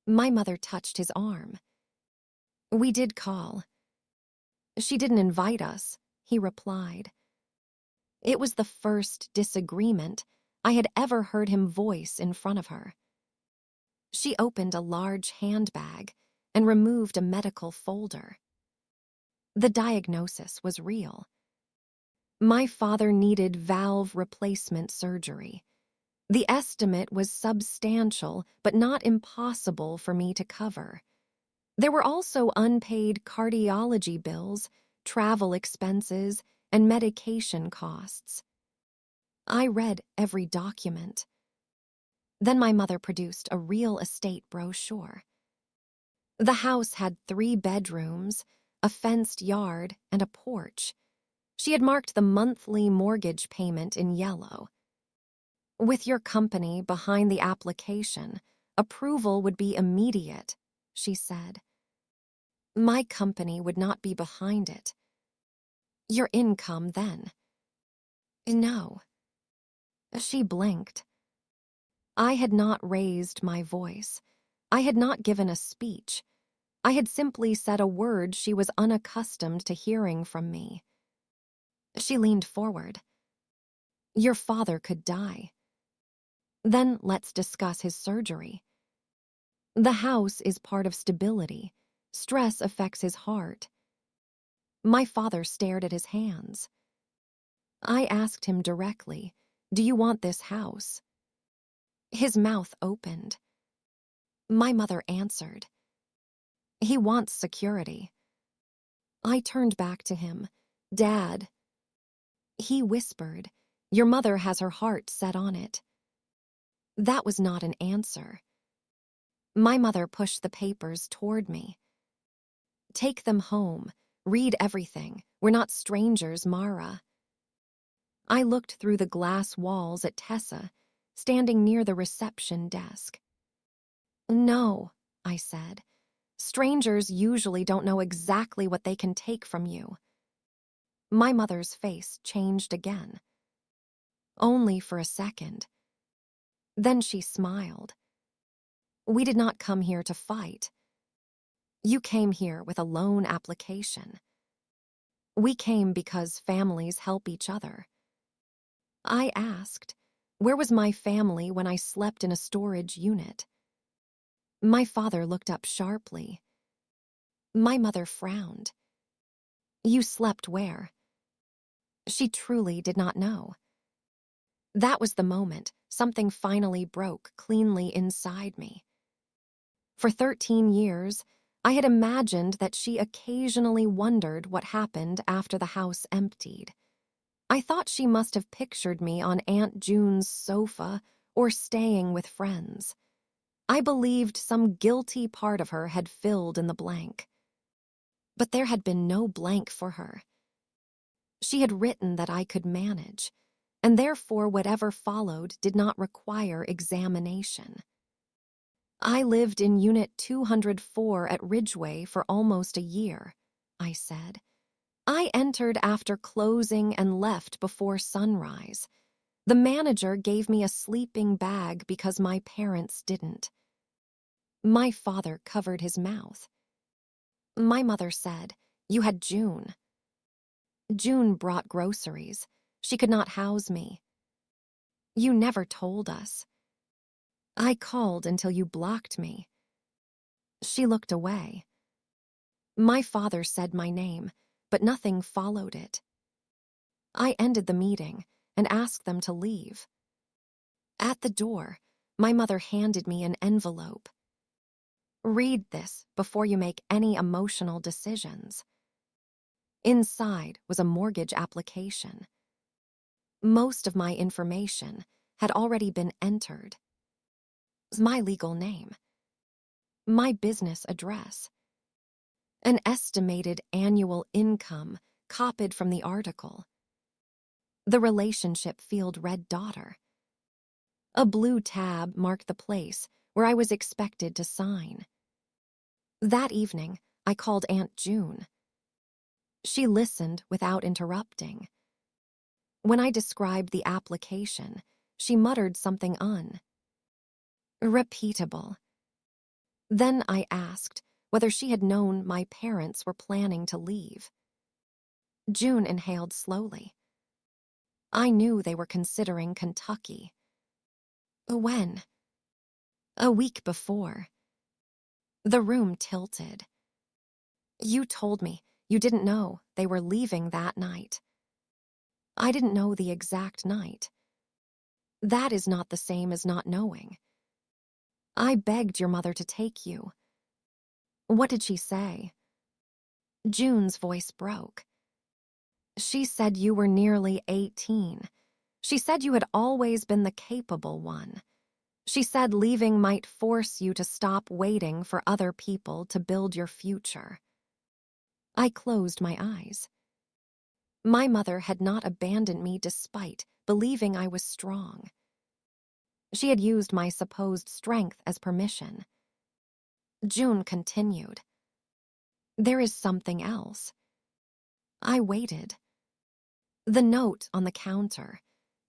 My mother touched his arm. "We did call." "She didn't invite us," he replied. It was the first disagreement I had ever heard him voice in front of her. She opened a large handbag and removed a medical folder. The diagnosis was real. My father needed valve replacement surgery. The estimate was substantial, but not impossible for me to cover. There were also unpaid cardiology bills, travel expenses, and medication costs. I read every document. Then my mother produced a real estate brochure. The house had 3 bedrooms, a fenced yard, and a porch. She had marked the monthly mortgage payment in yellow. "With your company behind the application, approval would be immediate," she said. My company would not be behind it. "Your income, then?" "No." She blinked. I had not raised my voice. I had not given a speech. I had simply said a word she was unaccustomed to hearing from me. She leaned forward. "Your father could die. Then let's discuss his surgery. The house is part of stability. Stress affects his heart." My father stared at his hands. I asked him directly, "Do you want this house?" His mouth opened. My mother answered, "He wants security." I turned back to him. "Dad." He whispered, "Your mother has her heart set on it." That was not an answer. My mother pushed the papers toward me. "Take them home. Read everything. We're not strangers, Mara." I looked through the glass walls at Tessa, standing near the reception desk. "No," I said. "Strangers usually don't know exactly what they can take from you." My mother's face changed again. Only for a second. Then she smiled. "We did not come here to fight. You came here with a loan application. We came because families help each other." I asked, where was my family when I slept in a storage unit? My father looked up sharply. My mother frowned. "You slept where?" She truly did not know. That was the moment something finally broke cleanly inside me. For 13 years, I had imagined that she occasionally wondered what happened after the house emptied. I thought she must have pictured me on Aunt June's sofa or staying with friends. I believed some guilty part of her had filled in the blank. But there had been no blank for her. She had written that I could manage, and therefore whatever followed did not require examination. "I lived in Unit 204 at Ridgeway for almost a year," I said. "I entered after closing and left before sunrise. The manager gave me a sleeping bag because my parents didn't." My father covered his mouth. My mother said, "You had June." "June brought groceries. She could not house me." "You never told us." "I called until you blocked me." She looked away. My father said my name, but nothing followed it. I ended the meeting and asked them to leave. At the door, My mother handed me an envelope. Read this before you make any emotional decisions. Inside was a mortgage application. Most of my information had already been entered. My legal name, my business address, an estimated annual income copied from the article. The relationship field read daughter. A blue tab marked the place where I was expected to sign. That evening, I called Aunt June. She listened without interrupting. When I described the application, she muttered something unrepeatable. Then I asked whether she had known my parents were planning to leave. June inhaled slowly. I knew they were considering Kentucky. When? A week before. The room tilted. You told me you didn't know they were leaving that night. I didn't know the exact night. That is not the same as not knowing. I begged your mother to take you. What did she say? June's voice broke. She said you were nearly 18. She said you had always been the capable one. She said leaving might force you to stop waiting for other people to build your future. I closed my eyes. My mother had not abandoned me despite believing I was strong. She had used my supposed strength as permission. June continued. There is something else. I waited. The note on the counter.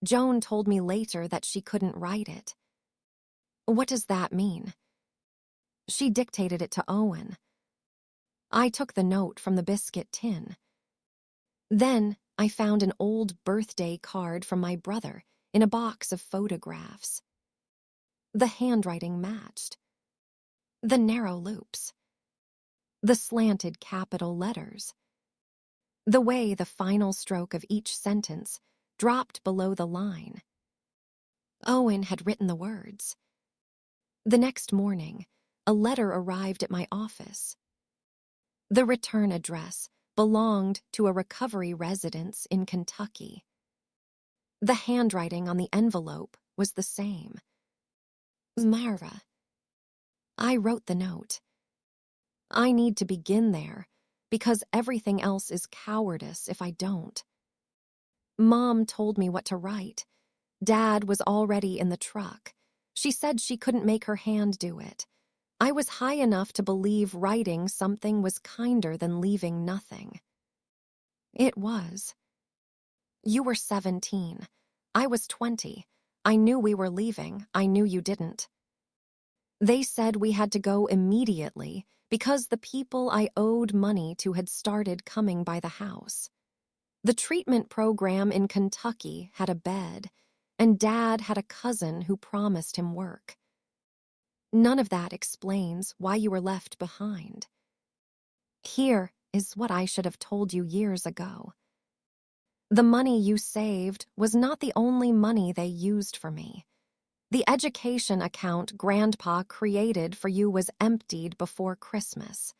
Joan told me later that she couldn't write it. What does that mean? She dictated it to Owen. I took the note from the biscuit tin. Then I found an old birthday card from my brother in a box of photographs. The handwriting matched. The narrow loops. The slanted capital letters. The way the final stroke of each sentence dropped below the line. Owen had written the words. The next morning, a letter arrived at my office. The return address belonged to a recovery residence in Kentucky. The handwriting on the envelope was the same. Mara. I wrote the note. I need to begin there, because everything else is cowardice if I don't. Mom told me what to write. Dad was already in the truck. She said she couldn't make her hand do it. I was high enough to believe writing something was kinder than leaving nothing. It was. You were 17. I was 20. I knew we were leaving. I knew you didn't. They said we had to go immediately because the people I owed money to had started coming by the house. The treatment program in Kentucky had a bed, and Dad had a cousin who promised him work. None of that explains why you were left behind. Here is what I should have told you years ago. The money you saved was not the only money they used for me. The education account Grandpa created for you was emptied before Christmas.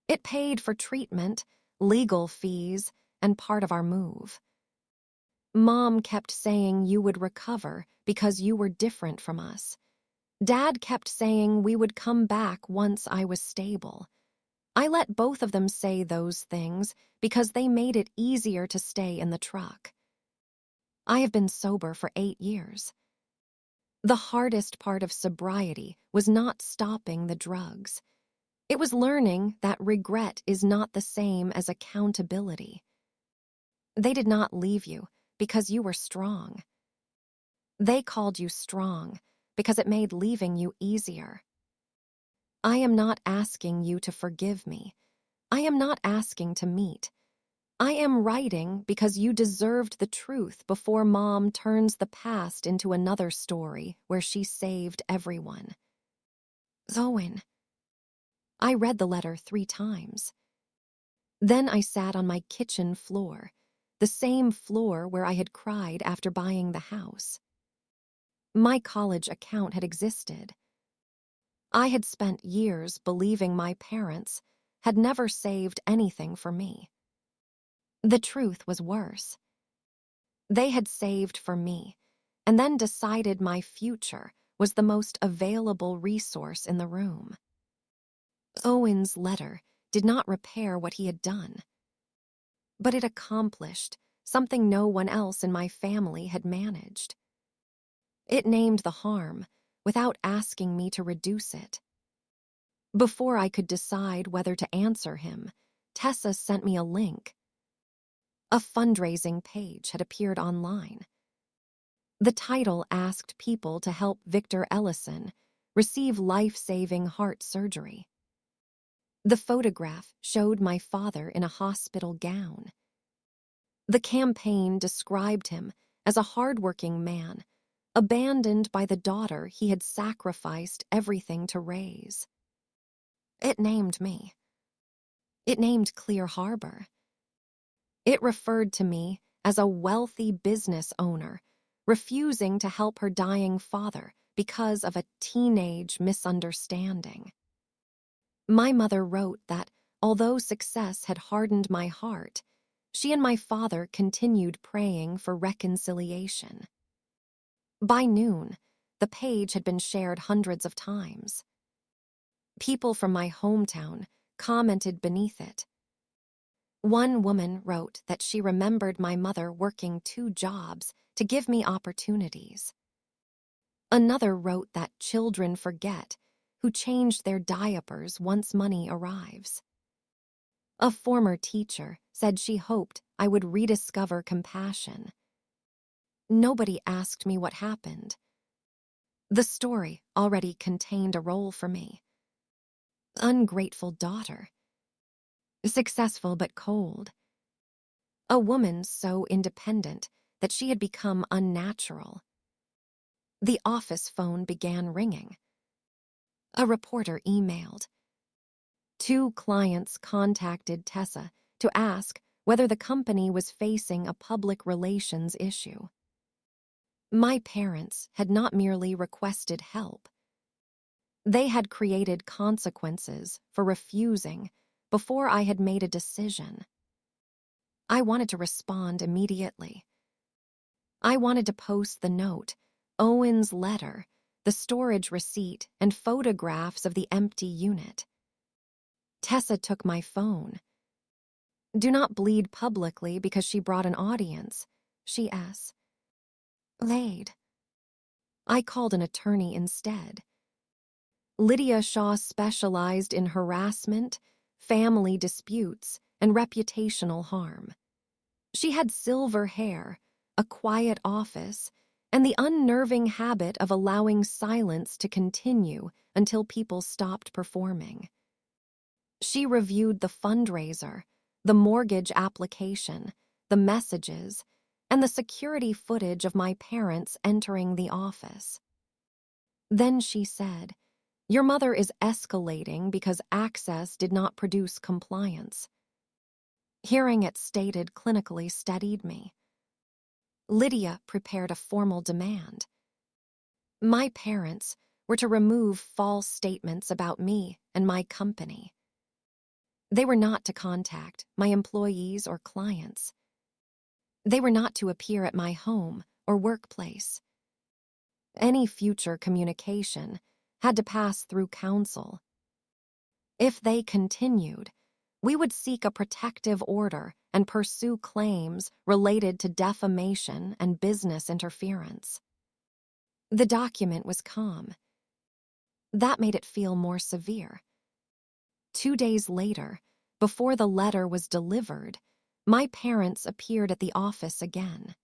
It paid for treatment, legal fees, and part of our move. Mom kept saying you would recover because you were different from us. Dad kept saying we would come back once I was stable. I let both of them say those things because they made it easier to stay in the truck. I have been sober for 8 years. The hardest part of sobriety was not stopping the drugs. It was learning that regret is not the same as accountability. They did not leave you because you were strong. They called you strong because it made leaving you easier. I am not asking you to forgive me. I am not asking to meet. I am writing because you deserved the truth before Mom turns the past into another story where she saved everyone. Owen. I read the letter 3 times. Then I sat on my kitchen floor, the same floor where I had cried after buying the house. My college account had existed. I had spent years believing my parents had never saved anything for me. The truth was worse. They had saved for me, and then decided my future was the most available resource in the room. Owen's letter did not repair what he had done, but it accomplished something no one else in my family had managed. It named the harm without asking me to reduce it. Before I could decide whether to answer him, Tessa sent me a link. A fundraising page had appeared online. The title asked people to help Victor Ellison receive life-saving heart surgery. The photograph showed my father in a hospital gown. The campaign described him as a hardworking man, abandoned by the daughter he had sacrificed everything to raise. It named me. It named Clear Harbor. It referred to me as a wealthy business owner, refusing to help her dying father because of a teenage misunderstanding. My mother wrote that, although success had hardened my heart, she and my father continued praying for reconciliation. By noon, the page had been shared hundreds of times. People from my hometown commented beneath it. One woman wrote that she remembered my mother working 2 jobs to give me opportunities. Another wrote that children forget who changed their diapers once money arrives. A former teacher said she hoped I would rediscover compassion. Nobody asked me what happened. The story already contained a role for me. Ungrateful daughter. Successful but cold. A woman so independent that she had become unnatural. The office phone began ringing. A reporter emailed. 2 clients contacted Tessa to ask whether the company was facing a public relations issue. My parents had not merely requested help. They had created consequences for refusing before I had made a decision. I wanted to respond immediately. I wanted to post the note, Owen's letter, the storage receipt, and photographs of the empty unit. Tessa took my phone. Do not bleed publicly because she brought an audience, she asked. Laid. I called an attorney instead. Lydia Shaw specialized in harassment, family disputes, and reputational harm. She had silver hair, a quiet office, and the unnerving habit of allowing silence to continue until people stopped performing. She reviewed the fundraiser, the mortgage application, the messages, and the security footage of my parents entering the office. Then she said, "Your mother is escalating because Access did not produce compliance." Hearing it stated clinically steadied me. Lydia prepared a formal demand. My parents were to remove false statements about me and my company. They were not to contact my employees or clients. They were not to appear at my home or workplace. Any future communication had to pass through counsel. If they continued, we would seek a protective order and pursue claims related to defamation and business interference. The document was calm. That made it feel more severe. 2 days later, before the letter was delivered, my parents appeared at the office again.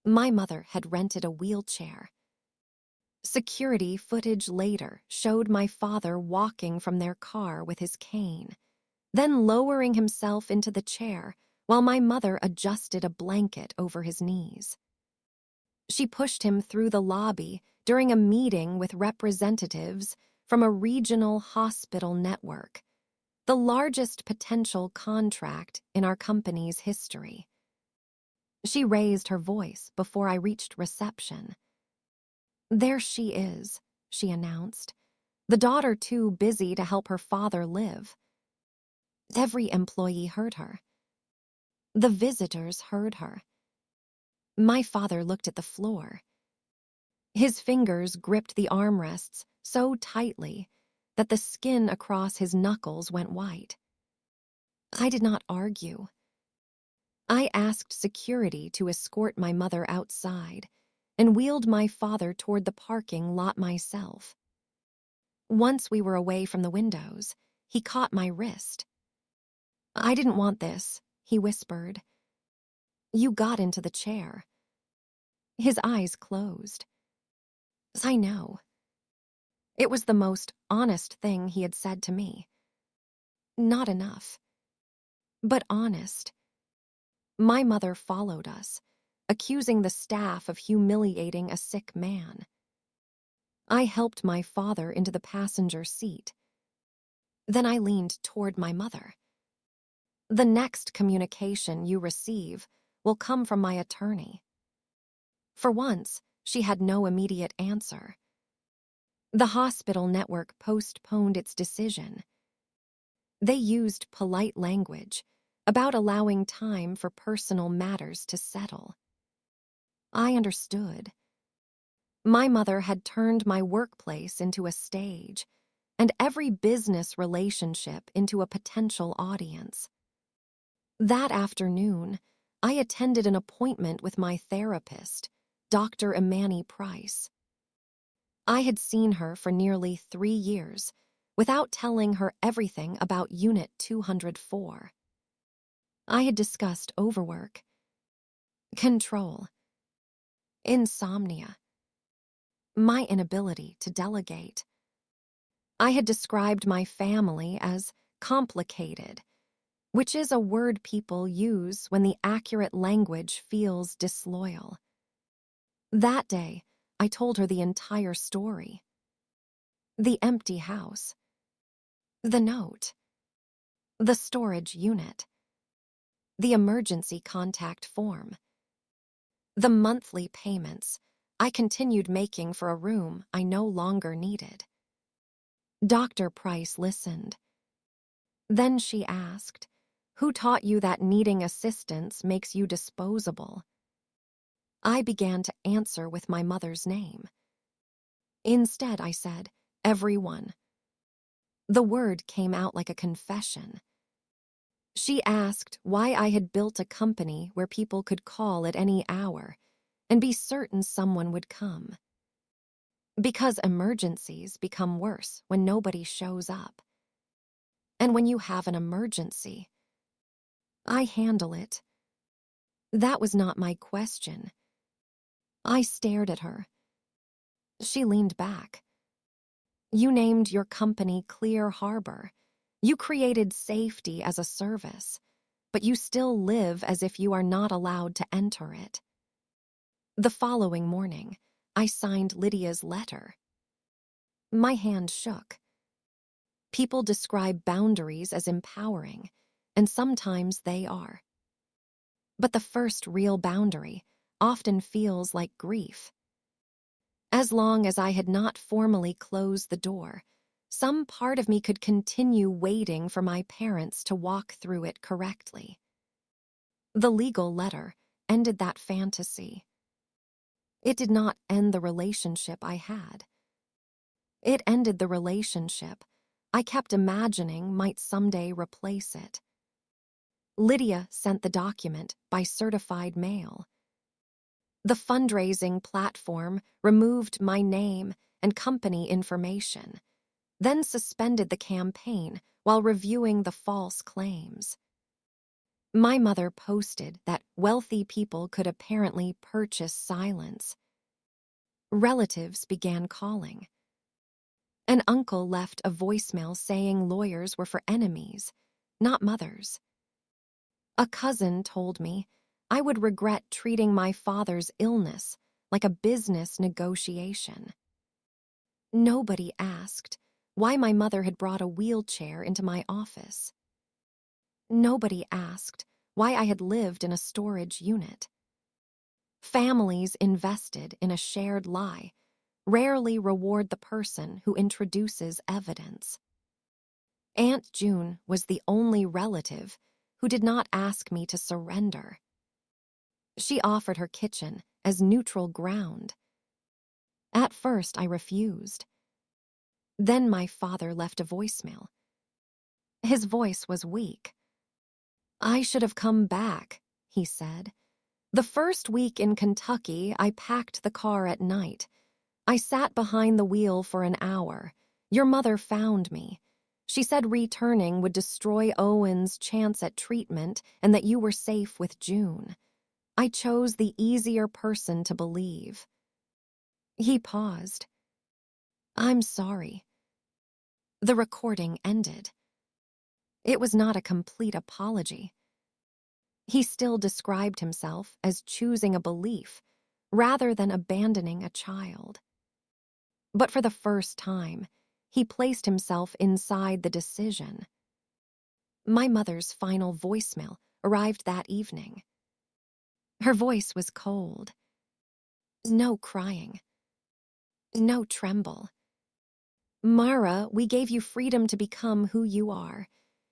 My mother had rented a wheelchair. Security footage later showed my father walking from their car with his cane, then lowering himself into the chair while my mother adjusted a blanket over his knees. She pushed him through the lobby during a meeting with representatives from a regional hospital network, the largest potential contract in our company's history. She raised her voice before I reached reception. "There she is," she announced. "The daughter too busy to help her father live." Every employee heard her. The visitors heard her. My father looked at the floor. His fingers gripped the armrests so tightly that the skin across his knuckles went white. I did not argue. I asked security to escort my mother outside and wheeled my father toward the parking lot myself. Once we were away from the windows, he caught my wrist. "I didn't want this," he whispered. "You got into the chair." His eyes closed. "I know." It was the most honest thing he had said to me. Not enough, but honest. My mother followed us, accusing the staff of humiliating a sick man. I helped my father into the passenger seat. Then I leaned toward my mother. "The next communication you receive will come from my attorney." For once, she had no immediate answer. The hospital network postponed its decision. They used polite language about allowing time for personal matters to settle. I understood. My mother had turned my workplace into a stage, and every business relationship into a potential audience. That afternoon, I attended an appointment with my therapist, Dr. Imani Price. I had seen her for nearly 3 years without telling her everything about Unit 204. I had discussed overwork, control, insomnia, my inability to delegate. I had described my family as complicated, which is a word people use when the accurate language feels disloyal. That day, I told her the entire story. The empty house, the note, the storage unit, the emergency contact form, the monthly payments I continued making for a room I no longer needed. Dr. Price listened. Then she asked, "Who taught you that needing assistance makes you disposable?" I began to answer with my mother's name. Instead, I said, "Everyone." The word came out like a confession. She asked why I had built a company where people could call at any hour and be certain someone would come. Because emergencies become worse when nobody shows up. And when you have an emergency, I handle it. That was not my question. I stared at her. She leaned back. "You named your company Clear Harbor. You created safety as a service, but you still live as if you are not allowed to enter it." The following morning, I signed Lydia's letter. My hand shook. People describe boundaries as empowering, and sometimes they are. But the first real boundary often feels like grief. As long as I had not formally closed the door, some part of me could continue waiting for my parents to walk through it correctly. The legal letter ended that fantasy. It did not end the relationship I had. It ended the relationship I kept imagining might someday replace it. Lydia sent the document by certified mail. The fundraising platform removed my name and company information, then suspended the campaign while reviewing the false claims. My mother posted that wealthy people could apparently purchase silence. Relatives began calling. An uncle left a voicemail saying lawyers were for enemies, not mothers. A cousin told me I would regret treating my father's illness like a business negotiation. Nobody asked why my mother had brought a wheelchair into my office. Nobody asked why I had lived in a storage unit. Families invested in a shared lie rarely reward the person who introduces evidence. Aunt June was the only relative who did not ask me to surrender. She offered her kitchen as neutral ground. At first, I refused. Then my father left a voicemail. His voice was weak. "I should have come back," he said. "The first week in Kentucky, I packed the car at night. I sat behind the wheel for an hour. Your mother found me. She said returning would destroy Owen's chance at treatment and that you were safe with June. I chose the easier person to believe." He paused. "I'm sorry." The recording ended. It was not a complete apology. He still described himself as choosing a belief rather than abandoning a child. But for the first time, he placed himself inside the decision. My mother's final voicemail arrived that evening. Her voice was cold. No crying. No tremble. "Mara, we gave you freedom to become who you are.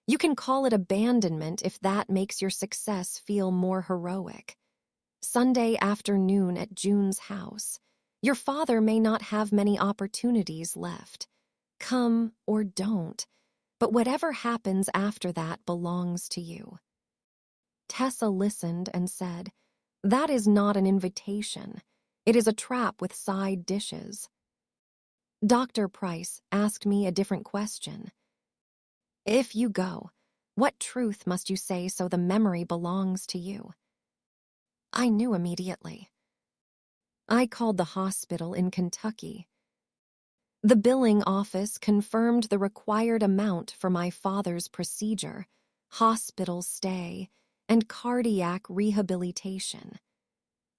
You can call it abandonment if that makes your success feel more heroic. Sunday afternoon at June's house. Your father may not have many opportunities left. Come or don't, but whatever happens after that belongs to you." Tessa listened and said, "That is not an invitation. It is a trap with side dishes." Dr. Price asked me a different question. "If you go, what truth must you say so the memory belongs to you?" I knew immediately. I called the hospital in Kentucky. The billing office confirmed the required amount for my father's procedure, hospital stay, and cardiac rehabilitation.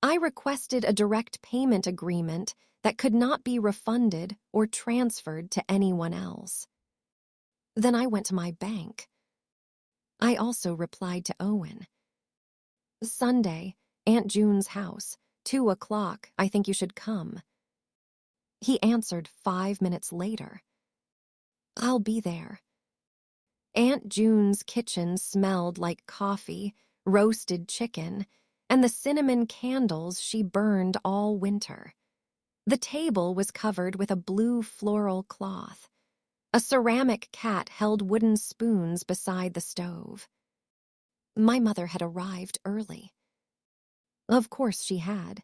I requested a direct payment agreement that could not be refunded or transferred to anyone else. Then I went to my bank. I also replied to Owen. "Sunday, Aunt June's house, 2 o'clock, I think you should come." He answered 5 minutes later. "I'll be there." Aunt June's kitchen smelled like coffee, roasted chicken, and the cinnamon candles she burned all winter. The table was covered with a blue floral cloth. A ceramic cat held wooden spoons beside the stove. My mother had arrived early. Of course she had.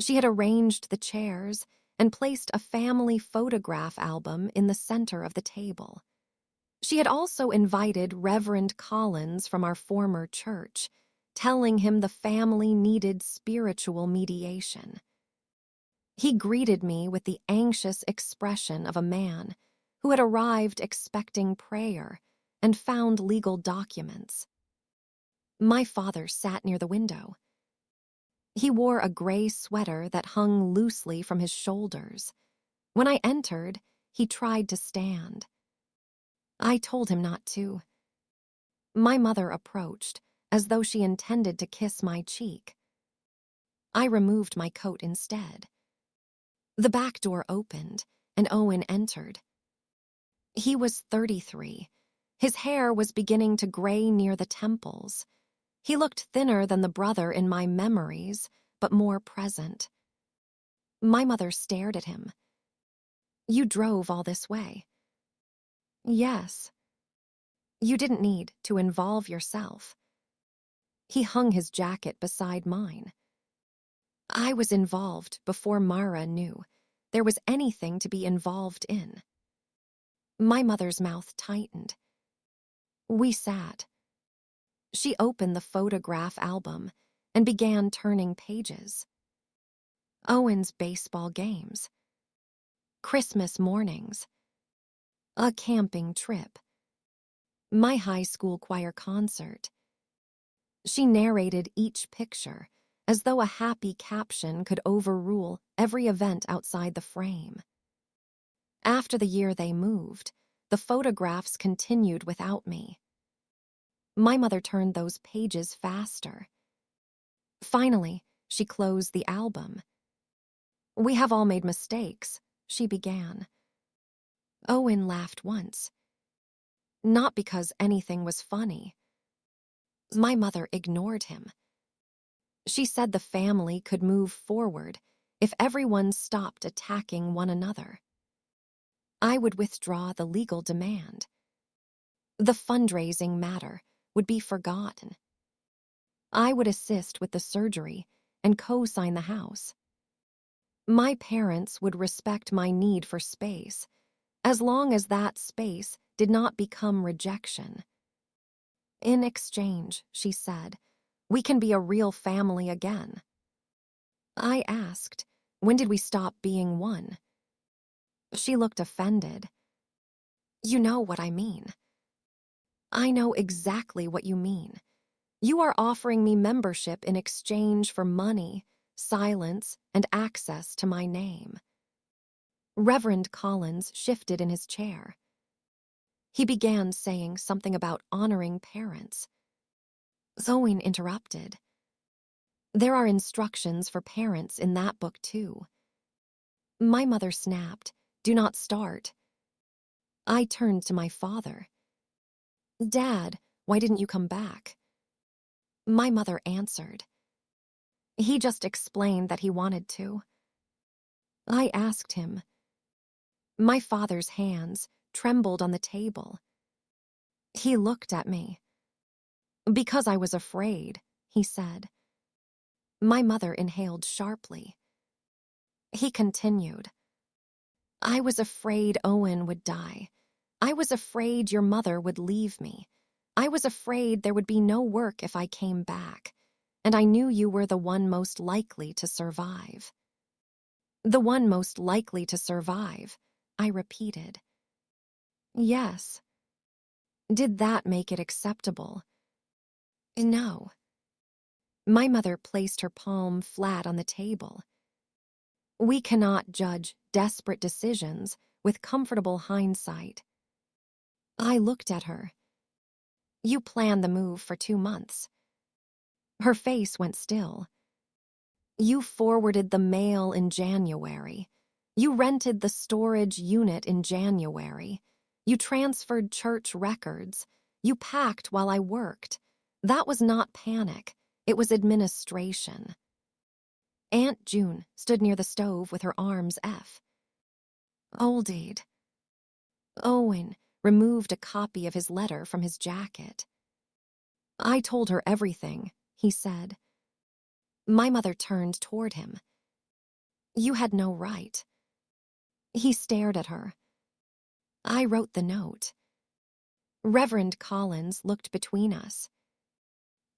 She had arranged the chairs and placed a family photograph album in the center of the table. She had also invited Reverend Collins from our former church, telling him the family needed spiritual mediation. He greeted me with the anxious expression of a man who had arrived expecting prayer and found legal documents. My father sat near the window. He wore a gray sweater that hung loosely from his shoulders. When I entered, he tried to stand. I told him not to. My mother approached, as though she intended to kiss my cheek. I removed my coat instead. The back door opened, and Owen entered. He was 33. His hair was beginning to gray near the temples. He looked thinner than the brother in my memories, but more present. My mother stared at him. "You drove all this way." "Yes." "You didn't need to involve yourself." He hung his jacket beside mine. "I was involved before Mara knew there was anything to be involved in." My mother's mouth tightened. We sat. She opened the photograph album and began turning pages. Owen's baseball games. Christmas mornings. A camping trip. My high school choir concert. She narrated each picture as though a happy caption could overrule every event outside the frame. After the year they moved, the photographs continued without me. My mother turned those pages faster. Finally, she closed the album. We have all made mistakes, she began. Owen laughed once. Not because anything was funny. My mother ignored him. She said the family could move forward if everyone stopped attacking one another. I would withdraw the legal demand. The fundraising matter would be forgotten. I would assist with the surgery and co-sign the house. My parents would respect my need for space, as long as that space did not become rejection. In exchange, she said, we can be a real family again. I asked, when did we stop being one? She looked offended. You know what I mean. I know exactly what you mean. You are offering me membership in exchange for money, silence, and access to my name. Reverend Collins shifted in his chair. He began saying something about honoring parents. Zoe interrupted. There are instructions for parents in that book, too. My mother snapped, do not start. I turned to my father. Dad, why didn't you come back? My mother answered. He just explained that he wanted to. I asked him. My father's hands trembled on the table. He looked at me. Because I was afraid, he said. My mother inhaled sharply. He continued. I was afraid Owen would die. I was afraid your mother would leave me. I was afraid there would be no work if I came back, and I knew you were the one most likely to survive. The one most likely to survive, I repeated. Yes. Did that make it acceptable? No. My mother placed her palm flat on the table. We cannot judge desperate decisions with comfortable hindsight. I looked at her. You planned the move for 2 months. Her face went still. You forwarded the mail in January. You rented the storage unit in January. You transferred church records. You packed while I worked. That was not panic. It was administration. Aunt June stood near the stove with her arms F. Oldie. Owen removed a copy of his letter from his jacket. I told her everything, he said. My mother turned toward him. You had no right. He stared at her. I wrote the note. Reverend Collins looked between us.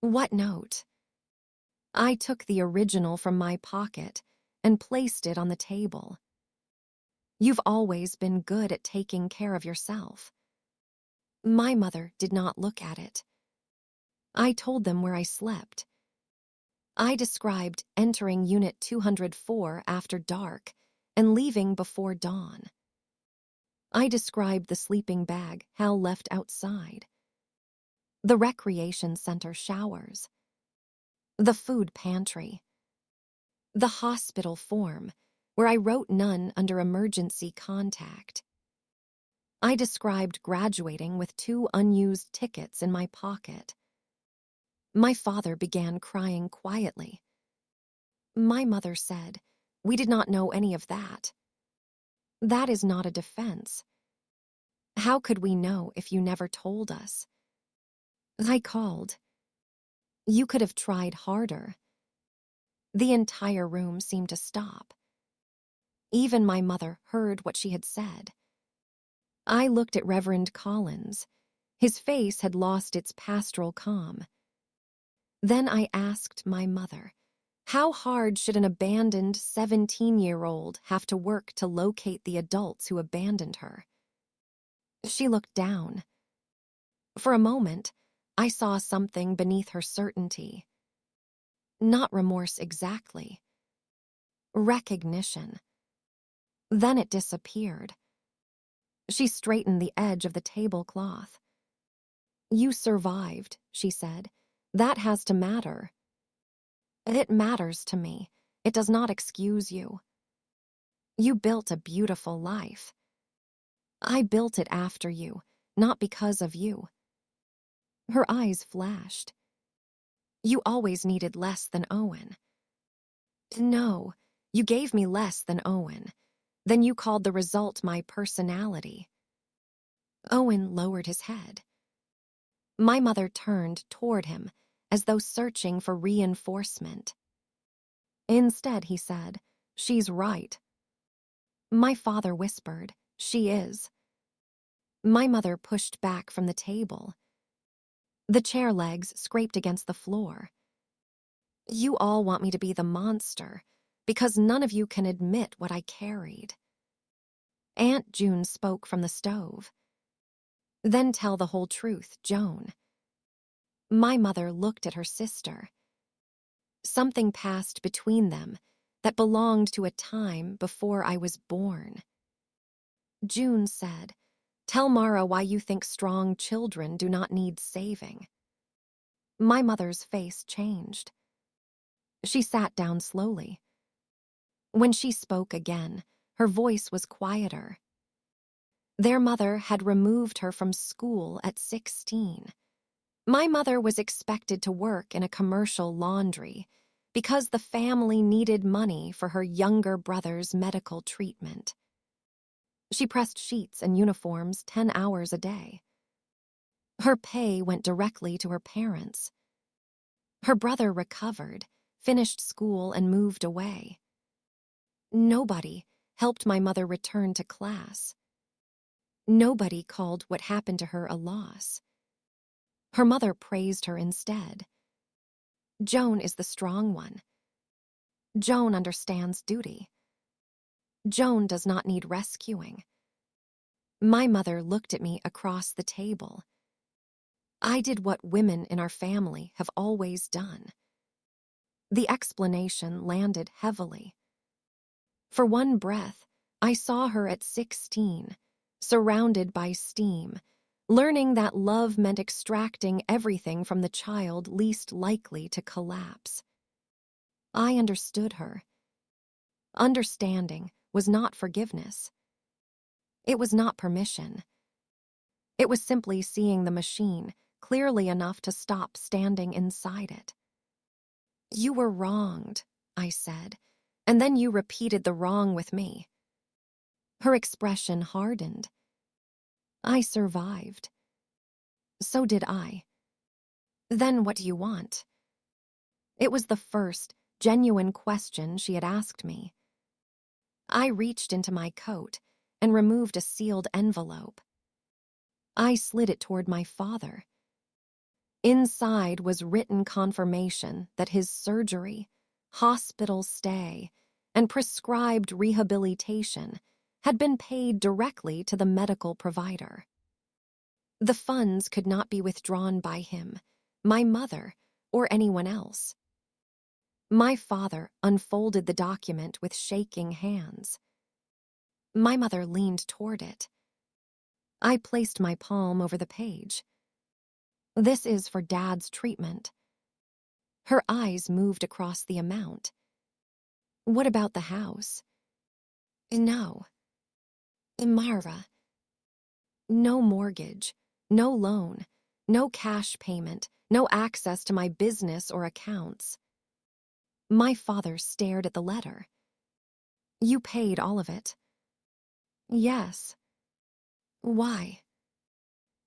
What note? I took the original from my pocket and placed it on the table. You've always been good at taking care of yourself. My mother did not look at it. I told them where I slept. I described entering Unit 204 after dark and leaving before dawn. I described the sleeping bag Hal left outside, the recreation center showers, the food pantry, the hospital form where I wrote none under emergency contact. I described graduating with 2 unused tickets in my pocket. My father began crying quietly. My mother said, we did not know any of that. That is not a defense. How could we know if you never told us? I called. You could have tried harder. The entire room seemed to stop. Even my mother heard what she had said. I looked at Reverend Collins. His face had lost its pastoral calm. Then I asked my mother, how hard should an abandoned 17-year-old have to work to locate the adults who abandoned her? She looked down. For a moment, I saw something beneath her certainty. Not remorse exactly. Recognition. Then it disappeared. She straightened the edge of the tablecloth. You survived, she said. That has to matter. It matters to me. It does not excuse you. You built a beautiful life. I built it after you, not because of you." Her eyes flashed. "You always needed less than Owen." "No, you gave me less than Owen. Then you called the result my personality." Owen lowered his head. My mother turned toward him, as though searching for reinforcement. Instead, he said, "She's right." My father whispered, "She is." My mother pushed back from the table. The chair legs scraped against the floor. "You all want me to be the monster, because none of you can admit what I carried." Aunt June spoke from the stove. "Then tell the whole truth, Joan." My mother looked at her sister. Something passed between them that belonged to a time before I was born. June said, "Tell Mara why you think strong children do not need saving." My mother's face changed. She sat down slowly. When she spoke again, her voice was quieter. Their mother had removed her from school at 16. My mother was expected to work in a commercial laundry because the family needed money for her younger brother's medical treatment. She pressed sheets and uniforms 10 hours a day. Her pay went directly to her parents. Her brother recovered, finished school, and moved away. Nobody helped my mother return to class. Nobody called what happened to her a loss. Her mother praised her instead. "Joan is the strong one. Joan understands duty. Joan does not need rescuing." My mother looked at me across the table. I did what women in our family have always done. The explanation landed heavily. For one breath, I saw her at 16, surrounded by steam, learning that love meant extracting everything from the child least likely to collapse. I understood her. Understanding was not forgiveness. It was not permission. It was simply seeing the machine clearly enough to stop standing inside it. "You were wronged," I said, "and then you repeated the wrong with me." Her expression hardened. "I survived." "So did I." "Then what do you want?" It was the first genuine question she had asked me. I reached into my coat and removed a sealed envelope. I slid it toward my father. Inside was written confirmation that his surgery, hospital stay, and prescribed rehabilitation had been paid directly to the medical provider. The funds could not be withdrawn by him, my mother, or anyone else. My father unfolded the document with shaking hands. My mother leaned toward it. I placed my palm over the page. "This is for Dad's treatment." Her eyes moved across the amount. "What about the house?" "No." "Mara." "No mortgage, no loan, no cash payment, no access to my business or accounts." My father stared at the letter. "You paid all of it." "Yes." "Why?"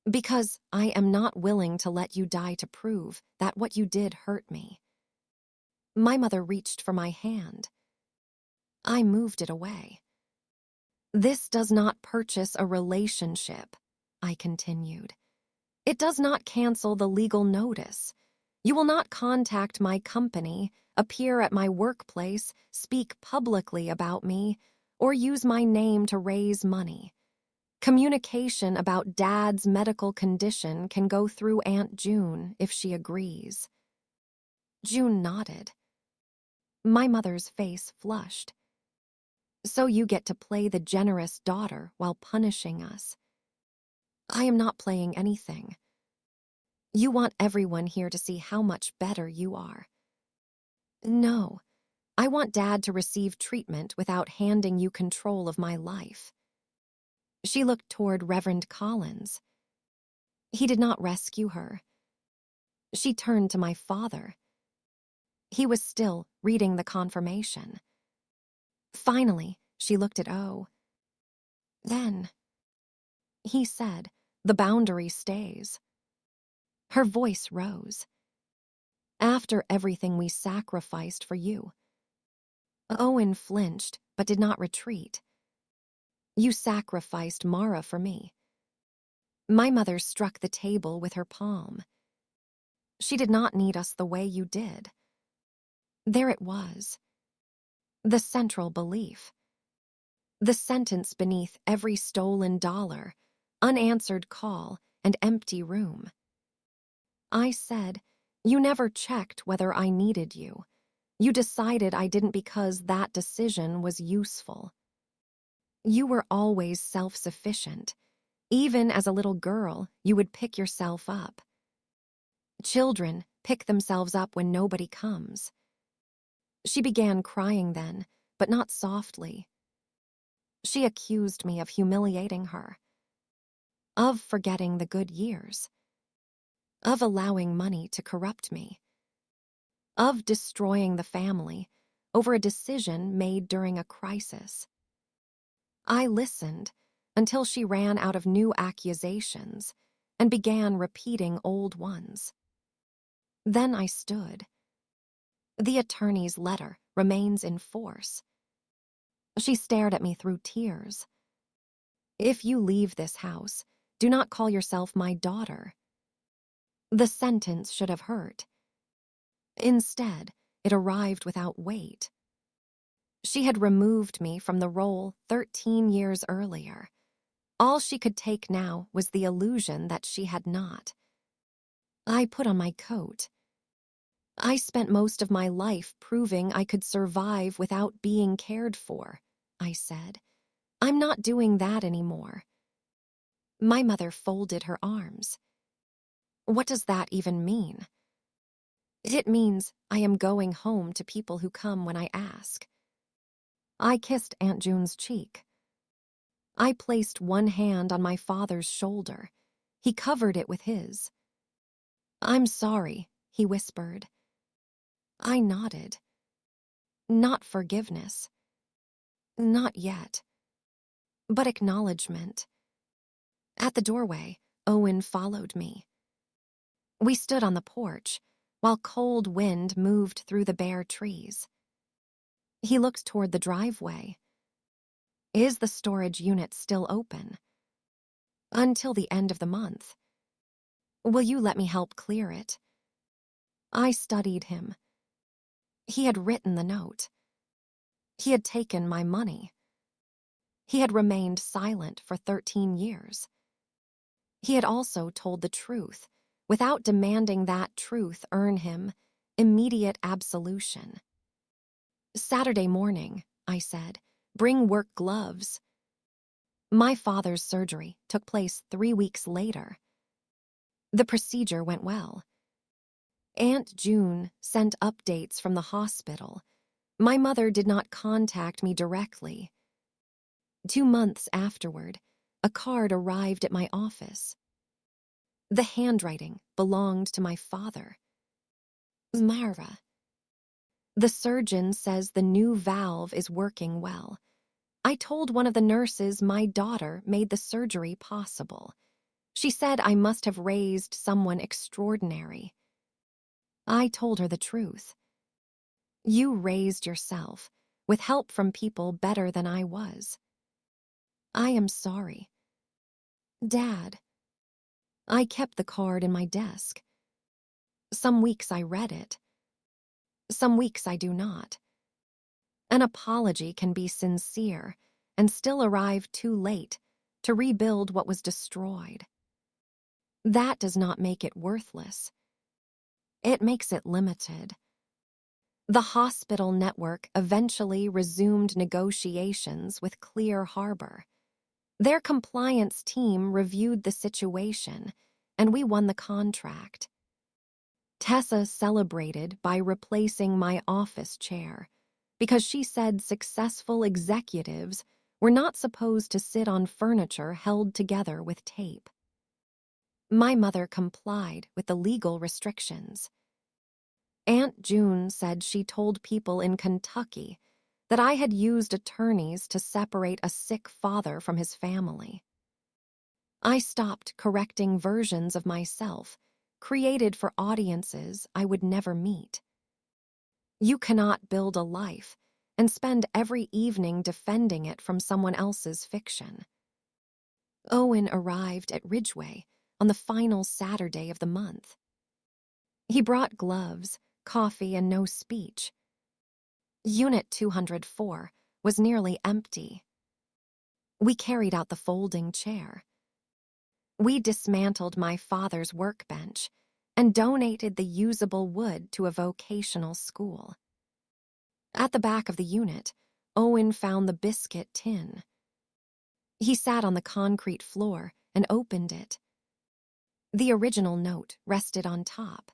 "Because I am not willing to let you die to prove that what you did hurt me." My mother reached for my hand. I moved it away. "This does not purchase a relationship," I continued. "It does not cancel the legal notice. You will not contact my company, appear at my workplace, speak publicly about me, or use my name to raise money. Communication about Dad's medical condition can go through Aunt June if she agrees." June nodded. My mother's face flushed. "So you get to play the generous daughter while punishing us." "I am not playing anything. You want everyone here to see how much better you are." "No, I want Dad to receive treatment without handing you control of my life." She looked toward Reverend Collins. He did not rescue her. She turned to my father. He was still reading the confirmation. Finally, she looked at O. "Then," he said, "the boundary stays." Her voice rose. "After everything we sacrificed for you." Owen flinched, but did not retreat. "You sacrificed Mara for me." My mother struck the table with her palm. "She did not need us the way you did." There it was. The central belief. The sentence beneath every stolen dollar, unanswered call, and empty room. I said, "You never checked whether I needed you. You decided I didn't because that decision was useful. You were always self-sufficient. Even as a little girl, you would pick yourself up. Children pick themselves up when nobody comes." She began crying then, but not softly. She accused me of humiliating her, of forgetting the good years, of allowing money to corrupt me, of destroying the family over a decision made during a crisis. I listened until she ran out of new accusations and began repeating old ones. Then I stood. The attorney's letter remains in force. She stared at me through tears. "If you leave this house, do not call yourself my daughter." The sentence should have hurt. Instead, it arrived without weight. She had removed me from the role 13 years earlier. All she could take now was the illusion that she had not. I put on my coat. "I spent most of my life proving I could survive without being cared for," I said. "I'm not doing that anymore." My mother folded her arms. "What does that even mean?" "It means I am going home to people who come when I ask." I kissed Aunt June's cheek. I placed one hand on my father's shoulder. He covered it with his. "I'm sorry," he whispered. I nodded. Not forgiveness. Not yet. But acknowledgement. At the doorway, Owen followed me. We stood on the porch, while cold wind moved through the bare trees. He looked toward the driveway. "Is the storage unit still open?" "Until the end of the month." "Will you let me help clear it?" I studied him. He had written the note. He had taken my money. He had remained silent for 13 years. He had also told the truth, without demanding that truth earn him immediate absolution. "Saturday morning," I said, "bring work gloves." My father's surgery took place 3 weeks later. The procedure went well. Aunt June sent updates from the hospital. My mother did not contact me directly. 2 months afterward, a card arrived at my office. The handwriting belonged to my father. "Mara. The surgeon says the new valve is working well. I told one of the nurses my daughter made the surgery possible. She said I must have raised someone extraordinary." I told her the truth. "You raised yourself, with help from people better than I was." "I am sorry." "Dad." I kept the card in my desk. Some weeks I read it. Some weeks I do not. An apology can be sincere and still arrive too late to rebuild what was destroyed. That does not make it worthless. It makes it limited. The hospital network eventually resumed negotiations with Clear Harbor. Their compliance team reviewed the situation, and we won the contract. Tessa celebrated by replacing my office chair. because she said successful executives were not supposed to sit on furniture held together with tape. My mother complied with the legal restrictions. Aunt June said she told people in Kentucky that I had used attorneys to separate a sick father from his family. I stopped correcting versions of myself created for audiences I would never meet. You cannot build a life and spend every evening defending it from someone else's fiction. Owen arrived at Ridgeway on the final Saturday of the month. He brought gloves, coffee, and no speech. Unit 204 was nearly empty. We carried out the folding chair. We dismantled my father's workbench and donated the usable wood to a vocational school. At the back of the unit, Owen found the biscuit tin. He sat on the concrete floor and opened it. The original note rested on top.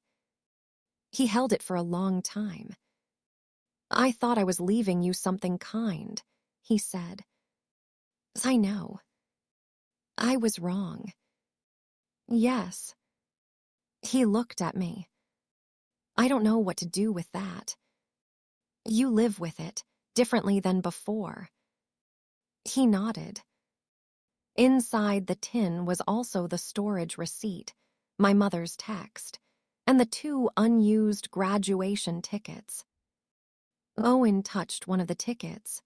He held it for a long time. "I thought I was leaving you something kind," he said. "I know. I was wrong." "Yes." He looked at me. "I don't know what to do with that." "You live with it, differently than before." He nodded. Inside the tin was also the storage receipt, my mother's text, and the 2 unused graduation tickets. Owen touched one of the tickets.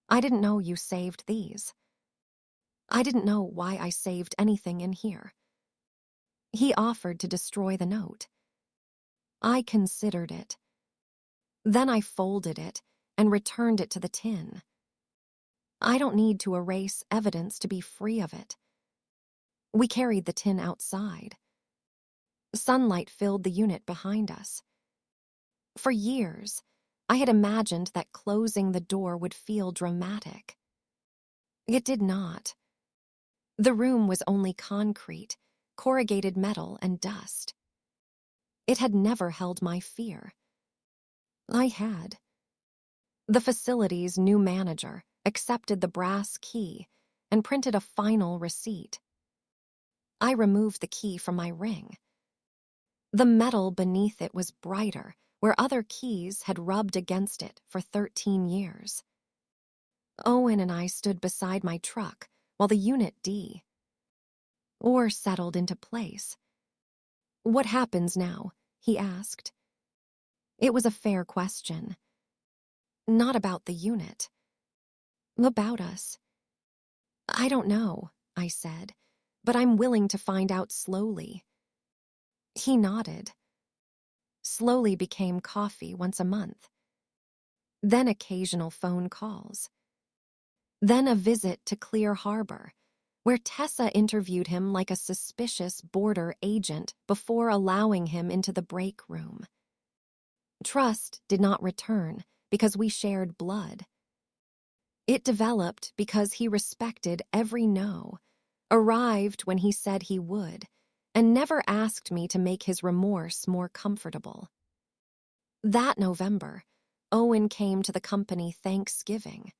"I didn't know you saved these." I didn't know why I saved anything in here. He offered to destroy the note. I considered it. Then I folded it and returned it to the tin. I don't need to erase evidence to be free of it. We carried the tin outside. Sunlight filled the unit behind us. For years, I had imagined that closing the door would feel dramatic. It did not. The room was only concrete, corrugated metal, and dust. It had never held my fear. I had. The facility's new manager accepted the brass key and printed a final receipt. I removed the key from my ring. The metal beneath it was brighter, where other keys had rubbed against it for 13 years. Owen and I stood beside my truck while the Unit D or settled into place. "What happens now?" he asked. It was a fair question. "Not about the unit. About us." "I don't know," I said, "but I'm willing to find out slowly." He nodded. Slowly became coffee once a month. Then occasional phone calls. Then a visit to Clear Harbor, where Tessa interviewed him like a suspicious border agent before allowing him into the break room. Trust did not return because we shared blood. It developed because he respected every no, arrived when he said he would, and never asked me to make his remorse more comfortable. That November, Owen came to the company Thanksgiving.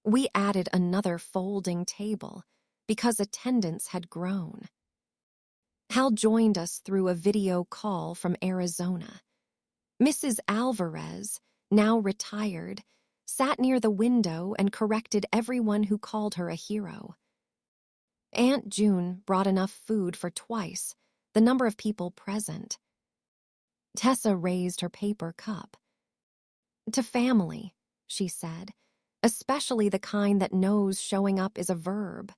We added another folding table because attendance had grown. Hal joined us through a video call from Arizona. Mrs. Alvarez, now retired, sat near the window and corrected everyone who called her a hero. Aunt June brought enough food for twice the number of people present. Tessa raised her paper cup. "To family," she said, "especially the kind that knows showing up is a verb."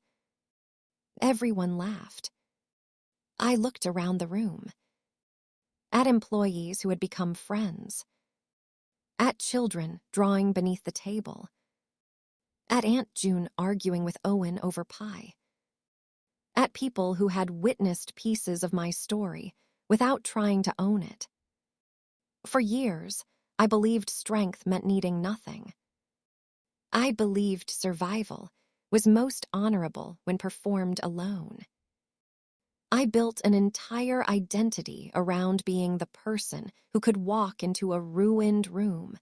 Everyone laughed. I looked around the room. At employees who had become friends. At children drawing beneath the table. At Aunt June arguing with Owen over pie. At people who had witnessed pieces of my story without trying to own it. For years, I believed strength meant needing nothing. I believed survival was most honorable when performed alone. I built an entire identity around being the person who could walk into a ruined room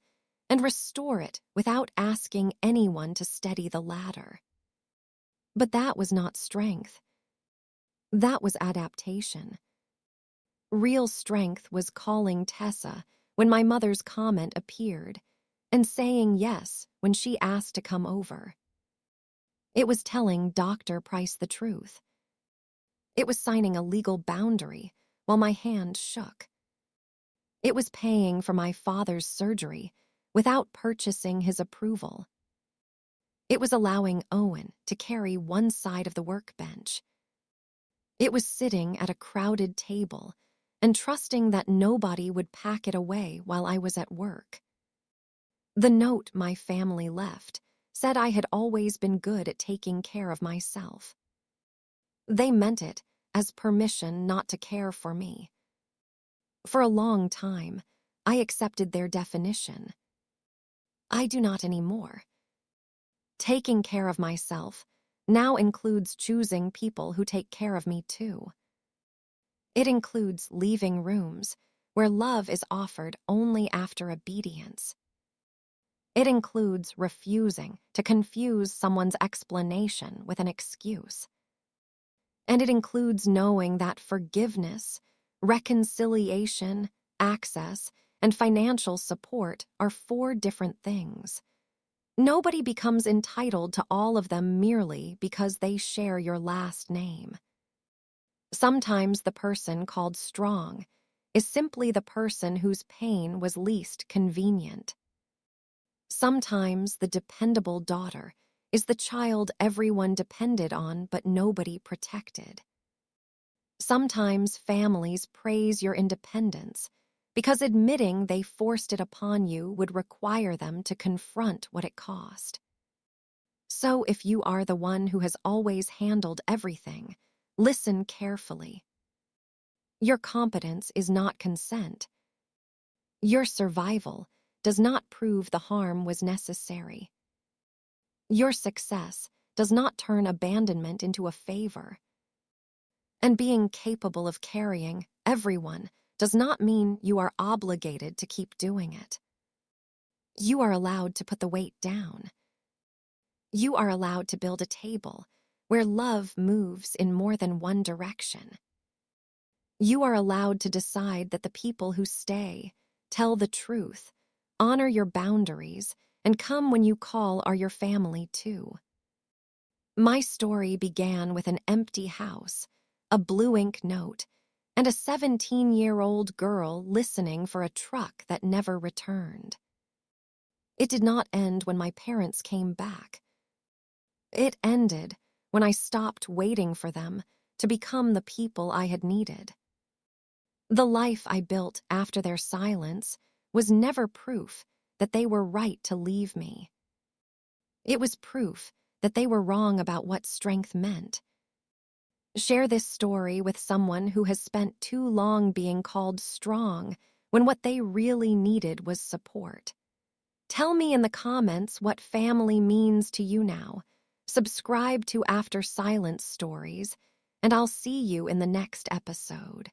and restore it without asking anyone to steady the ladder. But that was not strength. That was adaptation. Real strength was calling Tessa when my mother's comment appeared and saying yes when she asked to come over. It was telling Dr. Price the truth. It was signing a legal boundary while my hand shook. It was paying for my father's surgery without purchasing his approval. It was allowing Owen to carry one side of the workbench. It was sitting at a crowded table and trusting that nobody would pack it away while I was at work. The note my family left said I had always been good at taking care of myself. They meant it as permission not to care for me. For a long time, I accepted their definition. I do not anymore. Taking care of myself now includes choosing people who take care of me too. It includes leaving rooms where love is offered only after obedience. It includes refusing to confuse someone's explanation with an excuse. And it includes knowing that forgiveness, reconciliation, access, and financial support are 4 different things. Nobody becomes entitled to all of them merely because they share your last name. Sometimes the person called strong is simply the person whose pain was least convenient. Sometimes the dependable daughter is the child everyone depended on but nobody protected. Sometimes families praise your independence because admitting they forced it upon you would require them to confront what it cost. So if you are the one who has always handled everything, listen carefully. Your competence is not consent. Your survival does not prove the harm was necessary. Your success does not turn abandonment into a favor. And being capable of carrying everyone does not mean you are obligated to keep doing it. You are allowed to put the weight down. You are allowed to build a table where love moves in more than one direction. You are allowed to decide that the people who stay, tell the truth, honor your boundaries, and come when you call are your family too. My story began with an empty house, a blue ink note, and a 17-year-old girl listening for a truck that never returned. It did not end when my parents came back. It ended when I stopped waiting for them to become the people I had needed. The life I built after their silence was never proof that they were right to leave me. It was proof that they were wrong about what strength meant. Share this story with someone who has spent too long being called strong when what they really needed was support. Tell me in the comments what family means to you now. Subscribe to After Silence Stories, and I'll see you in the next episode.